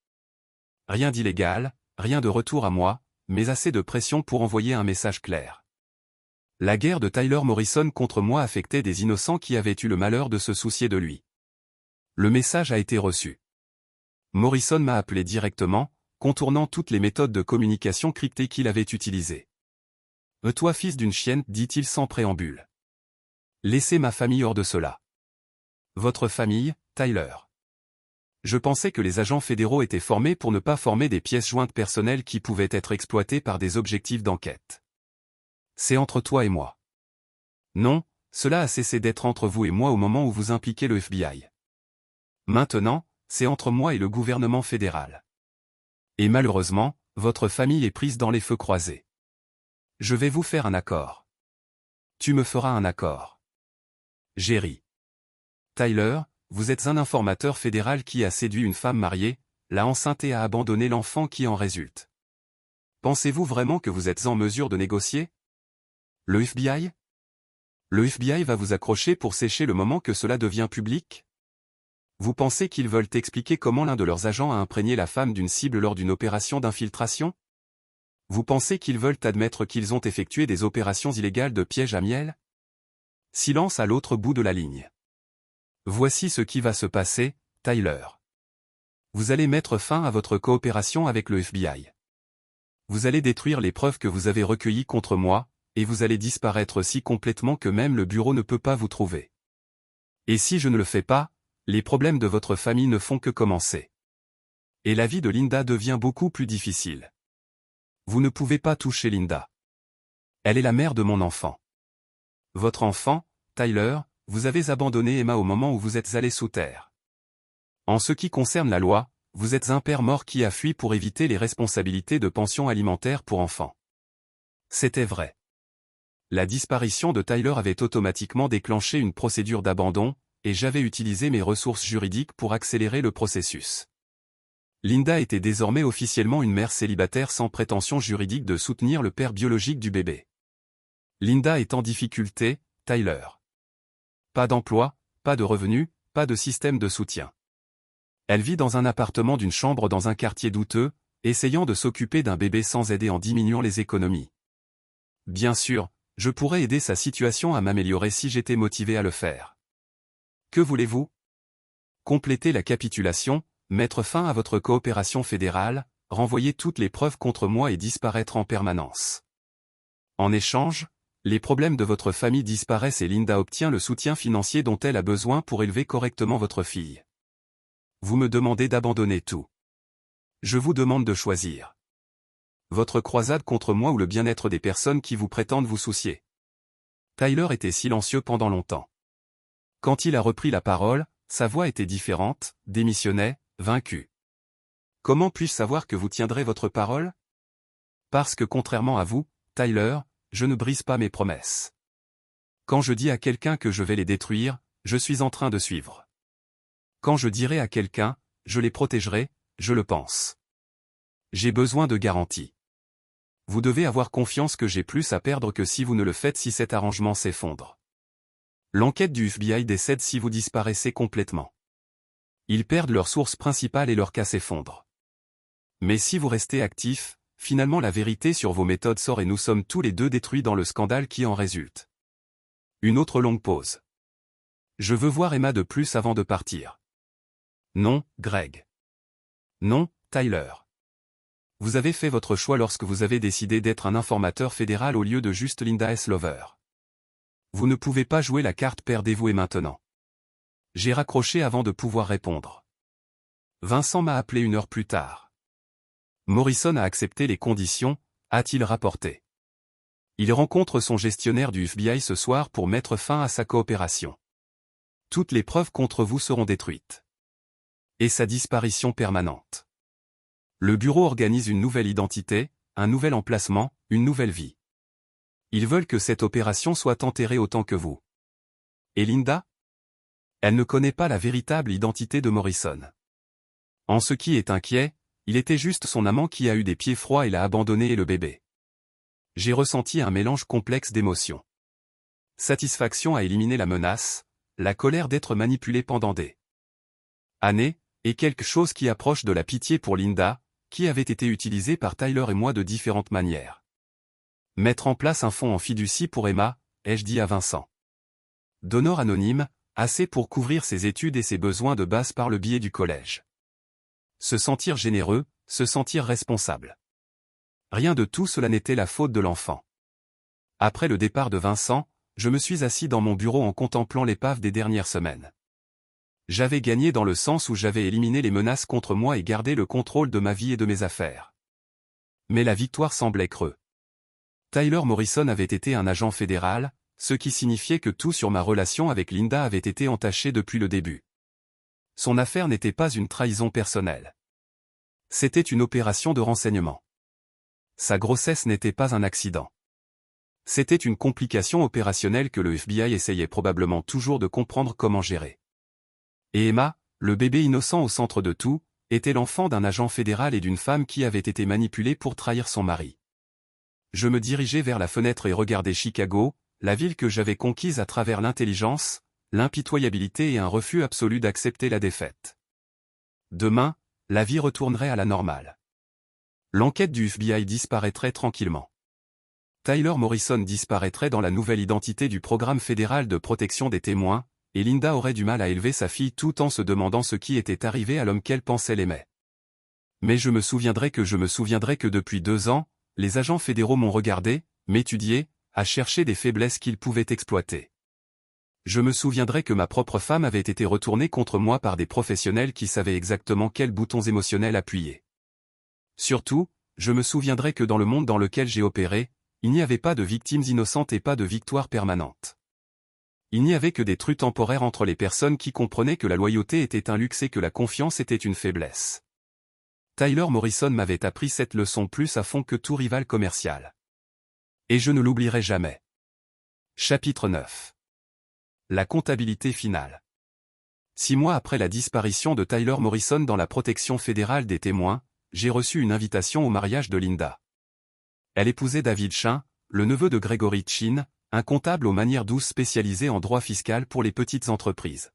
Speaker 1: Rien d'illégal, rien de retour à moi, mais assez de pression pour envoyer un message clair. La guerre de Tyler Morrison contre moi affectait des innocents qui avaient eu le malheur de se soucier de lui. Le message a été reçu. Morrison m'a appelé directement, contournant toutes les méthodes de communication cryptées qu'il avait utilisées. « Toi fils d'une chienne, dit-il sans préambule. Laissez ma famille hors de cela. Votre famille, Tyler. Je pensais que les agents fédéraux étaient formés pour ne pas former des pièces jointes personnelles qui pouvaient être exploitées par des objectifs d'enquête. C'est entre toi et moi. Non, cela a cessé d'être entre vous et moi au moment où vous impliquez le FBI. Maintenant, c'est entre moi et le gouvernement fédéral. Et malheureusement, votre famille est prise dans les feux croisés. Je vais vous faire un accord. Tu me feras un accord. J'ai ri. Tyler, vous êtes un informateur fédéral qui a séduit une femme mariée, l'a enceinte et a abandonné l'enfant qui en résulte. Pensez-vous vraiment que vous êtes en mesure de négocier? Le FBI? Le FBI va vous accrocher pour sécher le moment que cela devient public? Vous pensez qu'ils veulent expliquer comment l'un de leurs agents a imprégné la femme d'une cible lors d'une opération d'infiltration? Vous pensez qu'ils veulent admettre qu'ils ont effectué des opérations illégales de piège à miel? Silence à l'autre bout de la ligne. Voici ce qui va se passer, Tyler. Vous allez mettre fin à votre coopération avec le FBI. Vous allez détruire les preuves que vous avez recueillies contre moi, et vous allez disparaître si complètement que même le bureau ne peut pas vous trouver. Et si je ne le fais pas, les problèmes de votre famille ne font que commencer. Et la vie de Linda devient beaucoup plus difficile. Vous ne pouvez pas toucher Linda. Elle est la mère de mon enfant. Votre enfant, Tyler, vous avez abandonné Emma au moment où vous êtes allé sous terre. En ce qui concerne la loi, vous êtes un père mort qui a fui pour éviter les responsabilités de pension alimentaire pour enfants. C'était vrai. La disparition de Tyler avait automatiquement déclenché une procédure d'abandon, et j'avais utilisé mes ressources juridiques pour accélérer le processus. Linda était désormais officiellement une mère célibataire sans prétention juridique de soutenir le père biologique du bébé. Linda est en difficulté, Tyler. Pas d'emploi, pas de revenus, pas de système de soutien. Elle vit dans un appartement d'une chambre dans un quartier douteux, essayant de s'occuper d'un bébé sans aider en diminuant les économies. Bien sûr, je pourrais aider sa situation à m'améliorer si j'étais motivé à le faire. Que voulez-vous? Compléter la capitulation, mettre fin à votre coopération fédérale, renvoyer toutes les preuves contre moi et disparaître en permanence. En échange, les problèmes de votre famille disparaissent et Linda obtient le soutien financier dont elle a besoin pour élever correctement votre fille. Vous me demandez d'abandonner tout. Je vous demande de choisir. Votre croisade contre moi ou le bien-être des personnes qui vous prétendent vous soucier. Tyler était silencieux pendant longtemps. Quand il a repris la parole, sa voix était différente, démissionnait, vaincu. Comment puis-je savoir que vous tiendrez votre parole? Parce que contrairement à vous, Tyler, je ne brise pas mes promesses. Quand je dis à quelqu'un que je vais les détruire, je suis en train de suivre. Quand je dirai à quelqu'un, je les protégerai, je le pense. J'ai besoin de garanties. Vous devez avoir confiance que j'ai plus à perdre que si vous ne le faites si cet arrangement s'effondre. L'enquête du FBI décède si vous disparaissez complètement. Ils perdent leur source principale et leur cas s'effondre. Mais si vous restez actif, finalement la vérité sur vos méthodes sort et nous sommes tous les deux détruits dans le scandale qui en résulte. Une autre longue pause. Je veux voir Emma de plus avant de partir. Non, Greg. Non, Tyler. Vous avez fait votre choix lorsque vous avez décidé d'être un informateur fédéral au lieu de juste Linda S. Lover. Vous ne pouvez pas jouer la carte perdez-vous et maintenant. J'ai raccroché avant de pouvoir répondre. Vincent m'a appelé 1 heure plus tard. Morrison a accepté les conditions, a-t-il rapporté. Il rencontre son gestionnaire du FBI ce soir pour mettre fin à sa coopération. Toutes les preuves contre vous seront détruites. Et sa disparition permanente. Le bureau organise une nouvelle identité, un nouvel emplacement, une nouvelle vie. Ils veulent que cette opération soit enterrée autant que vous. Et Linda? Elle ne connaît pas la véritable identité de Morrison. En ce qui est inquiet, il était juste son amant qui a eu des pieds froids et l'a abandonné et le bébé. J'ai ressenti un mélange complexe d'émotions. Satisfaction à éliminer la menace, la colère d'être manipulé pendant des années, et quelque chose qui approche de la pitié pour Linda, qui avait été utilisée par Tyler et moi de différentes manières. Mettre en place un fonds en fiducie pour Emma, ai-je dit à Vincent. Donneur anonyme, assez pour couvrir ses études et ses besoins de base par le biais du collège. Se sentir généreux, se sentir responsable. Rien de tout cela n'était la faute de l'enfant. Après le départ de Vincent, je me suis assis dans mon bureau en contemplant l'épave des dernières semaines. J'avais gagné dans le sens où j'avais éliminé les menaces contre moi et gardé le contrôle de ma vie et de mes affaires. Mais la victoire semblait creux. Tyler Morrison avait été un agent fédéral, ce qui signifiait que tout sur ma relation avec Linda avait été entaché depuis le début. Son affaire n'était pas une trahison personnelle. C'était une opération de renseignement. Sa grossesse n'était pas un accident. C'était une complication opérationnelle que le FBI essayait probablement toujours de comprendre comment gérer. Et Emma, le bébé innocent au centre de tout, était l'enfant d'un agent fédéral et d'une femme qui avait été manipulée pour trahir son mari. Je me dirigeais vers la fenêtre et regardais Chicago, la ville que j'avais conquise à travers l'intelligence, l'impitoyabilité et un refus absolu d'accepter la défaite. Demain, la vie retournerait à la normale. L'enquête du FBI disparaîtrait tranquillement. Tyler Morrison disparaîtrait dans la nouvelle identité du programme fédéral de protection des témoins, et Linda aurait du mal à élever sa fille tout en se demandant ce qui était arrivé à l'homme qu'elle pensait l'aimer. Mais je me souviendrai que depuis 2 ans, les agents fédéraux m'ont regardé, m'étudié, à chercher des faiblesses qu'ils pouvaient exploiter. Je me souviendrai que ma propre femme avait été retournée contre moi par des professionnels qui savaient exactement quels boutons émotionnels appuyer. Surtout, je me souviendrai que dans le monde dans lequel j'ai opéré, il n'y avait pas de victimes innocentes et pas de victoire permanente. Il n'y avait que des trucs temporaires entre les personnes qui comprenaient que la loyauté était un luxe et que la confiance était une faiblesse. Tyler Morrison m'avait appris cette leçon plus à fond que tout rival commercial. Et je ne l'oublierai jamais. Chapitre 9. La comptabilité finale. 6 mois après la disparition de Tyler Morrison dans la protection fédérale des témoins, j'ai reçu une invitation au mariage de Linda. Elle épousait David Chin, le neveu de Gregory Chin, un comptable aux manières douces spécialisé en droit fiscal pour les petites entreprises.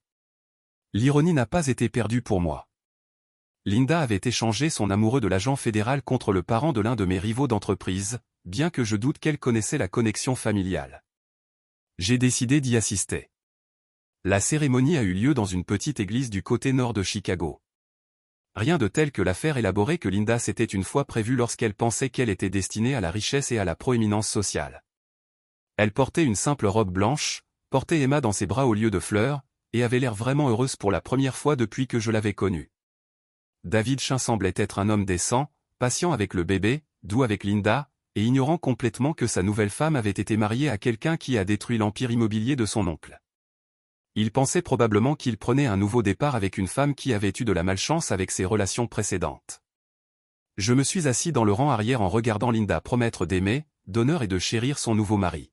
Speaker 1: L'ironie n'a pas été perdue pour moi. Linda avait échangé son amoureux de l'agent fédéral contre le parent de l'un de mes rivaux d'entreprise, bien que je doute qu'elle connaissait la connexion familiale. J'ai décidé d'y assister. La cérémonie a eu lieu dans une petite église du côté nord de Chicago. Rien de tel que l'affaire élaborée que Linda s'était une fois prévue lorsqu'elle pensait qu'elle était destinée à la richesse et à la proéminence sociale. Elle portait une simple robe blanche, portait Emma dans ses bras au lieu de fleurs, et avait l'air vraiment heureuse pour la première fois depuis que je l'avais connue. David Chin semblait être un homme décent, patient avec le bébé, doux avec Linda, et ignorant complètement que sa nouvelle femme avait été mariée à quelqu'un qui a détruit l'empire immobilier de son oncle. Il pensait probablement qu'il prenait un nouveau départ avec une femme qui avait eu de la malchance avec ses relations précédentes. Je me suis assis dans le rang arrière en regardant Linda promettre d'aimer, d'honneur et de chérir son nouveau mari.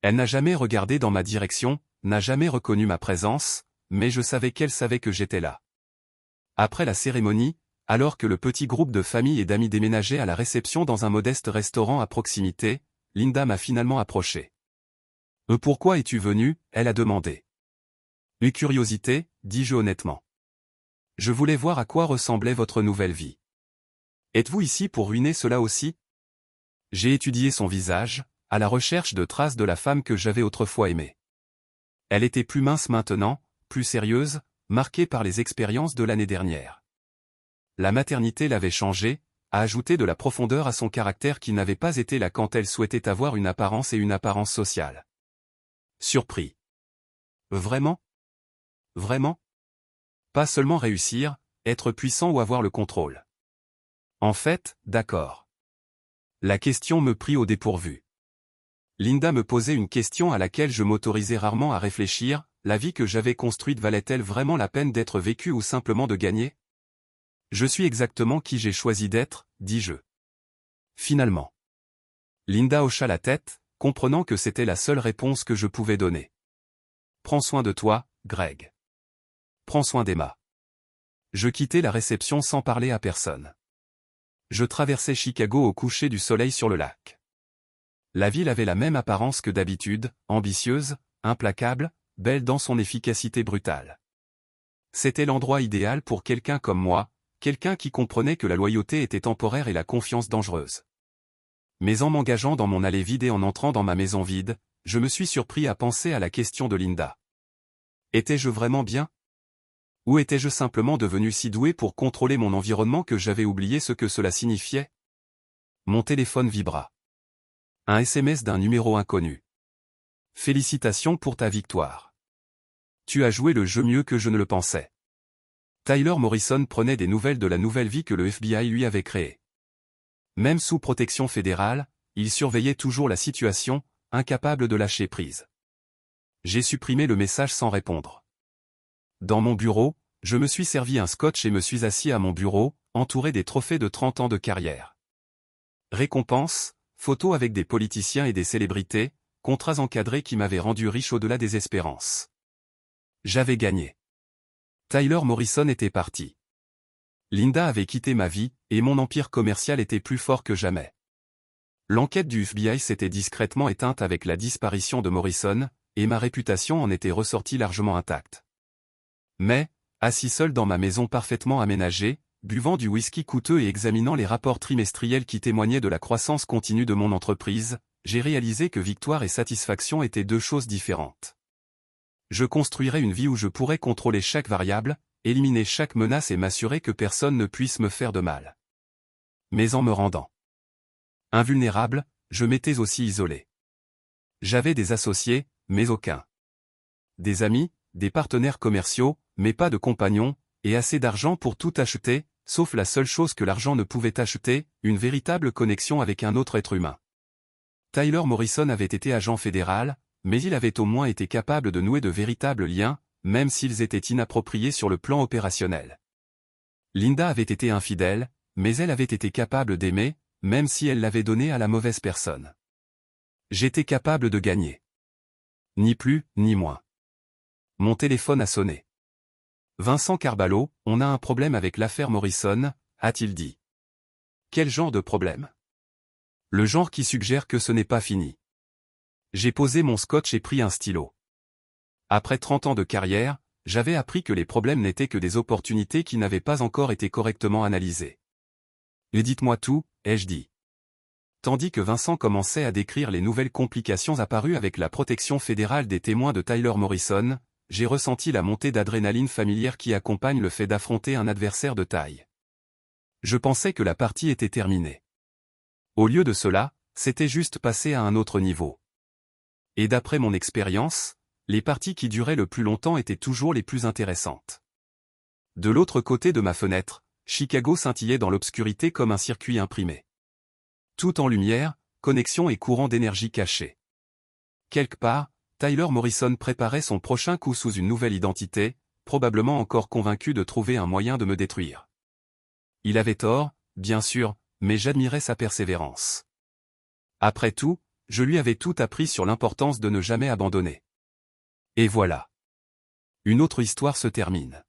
Speaker 1: Elle n'a jamais regardé dans ma direction, n'a jamais reconnu ma présence, mais je savais qu'elle savait que j'étais là. Après la cérémonie, alors que le petit groupe de famille et d'amis déménageait à la réception dans un modeste restaurant à proximité, Linda m'a finalement approché. « Pourquoi es-tu venue ?» elle a demandé. « Une curiosité, dis-je honnêtement. Je voulais voir à quoi ressemblait votre nouvelle vie. Êtes-vous ici pour ruiner cela aussi ?» J'ai étudié son visage, à la recherche de traces de la femme que j'avais autrefois aimée. Elle était plus mince maintenant, plus sérieuse, marquée par les expériences de l'année dernière. La maternité l'avait changée, a ajouté de la profondeur à son caractère qui n'avait pas été là quand elle souhaitait avoir une apparence et une apparence sociale. Surpris. Vraiment ? Vraiment ? Pas seulement réussir, être puissant ou avoir le contrôle. En fait, d'accord. La question me prit au dépourvu. Linda me posait une question à laquelle je m'autorisais rarement à réfléchir, la vie que j'avais construite valait-elle vraiment la peine d'être vécue ou simplement de gagner ? Je suis exactement qui j'ai choisi d'être, dis-je. Finalement. Linda hocha la tête, comprenant que c'était la seule réponse que je pouvais donner. Prends soin de toi, Greg. Prends soin d'Emma. Je quittai la réception sans parler à personne. Je traversais Chicago au coucher du soleil sur le lac. La ville avait la même apparence que d'habitude, ambitieuse, implacable, belle dans son efficacité brutale. C'était l'endroit idéal pour quelqu'un comme moi, quelqu'un qui comprenait que la loyauté était temporaire et la confiance dangereuse. Mais en m'engageant dans mon allée vide et en entrant dans ma maison vide, je me suis surpris à penser à la question de Linda. Étais-je vraiment bien ? Ou étais-je simplement devenu si doué pour contrôler mon environnement que j'avais oublié ce que cela signifiait ? Mon téléphone vibra. Un SMS d'un numéro inconnu. Félicitations pour ta victoire. Tu as joué le jeu mieux que je ne le pensais. Tyler Morrison prenait des nouvelles de la nouvelle vie que le FBI lui avait créée. Même sous protection fédérale, il surveillait toujours la situation, incapable de lâcher prise. J'ai supprimé le message sans répondre. Dans mon bureau, je me suis servi un scotch et me suis assis à mon bureau, entouré des trophées de 30 ans de carrière. Récompenses, photos avec des politiciens et des célébrités, contrats encadrés qui m'avaient rendu riche au-delà des espérances. J'avais gagné. Tyler Morrison était parti. Linda avait quitté ma vie, et mon empire commercial était plus fort que jamais. L'enquête du FBI s'était discrètement éteinte avec la disparition de Morrison, et ma réputation en était ressortie largement intacte. Mais, assis seul dans ma maison parfaitement aménagée, buvant du whisky coûteux et examinant les rapports trimestriels qui témoignaient de la croissance continue de mon entreprise, j'ai réalisé que victoire et satisfaction étaient deux choses différentes. Je construirais une vie où je pourrais contrôler chaque variable, éliminer chaque menace et m'assurer que personne ne puisse me faire de mal. Mais en me rendant invulnérable, je m'étais aussi isolé. J'avais des associés, mais aucun. Des amis, des partenaires commerciaux, mais pas de compagnons, et assez d'argent pour tout acheter, sauf la seule chose que l'argent ne pouvait acheter, une véritable connexion avec un autre être humain. Tyler Morrison avait été agent fédéral, mais il avait au moins été capable de nouer de véritables liens, même s'ils étaient inappropriés sur le plan opérationnel. Linda avait été infidèle, mais elle avait été capable d'aimer, même si elle l'avait donné à la mauvaise personne. J'étais capable de gagner. Ni plus, ni moins. Mon téléphone a sonné. Vincent Carballot, on a un problème avec l'affaire Morrison, a-t-il dit. Quel genre de problème ? Le genre qui suggère que ce n'est pas fini. J'ai posé mon scotch et pris un stylo. Après 30 ans de carrière, j'avais appris que les problèmes n'étaient que des opportunités qui n'avaient pas encore été correctement analysées. Et dites-moi tout, ai-je dit. Tandis que Vincent commençait à décrire les nouvelles complications apparues avec la protection fédérale des témoins de Tyler Morrison, j'ai ressenti la montée d'adrénaline familière qui accompagne le fait d'affronter un adversaire de taille. Je pensais que la partie était terminée. Au lieu de cela, c'était juste passer à un autre niveau. Et d'après mon expérience, les parties qui duraient le plus longtemps étaient toujours les plus intéressantes. De l'autre côté de ma fenêtre, Chicago scintillait dans l'obscurité comme un circuit imprimé. Tout en lumière, connexion et courant d'énergie caché. Quelque part, Tyler Morrison préparait son prochain coup sous une nouvelle identité, probablement encore convaincu de trouver un moyen de me détruire. Il avait tort, bien sûr, mais j'admirais sa persévérance. Après tout, je lui avais tout appris sur l'importance de ne jamais abandonner. Et voilà. Une autre histoire se termine.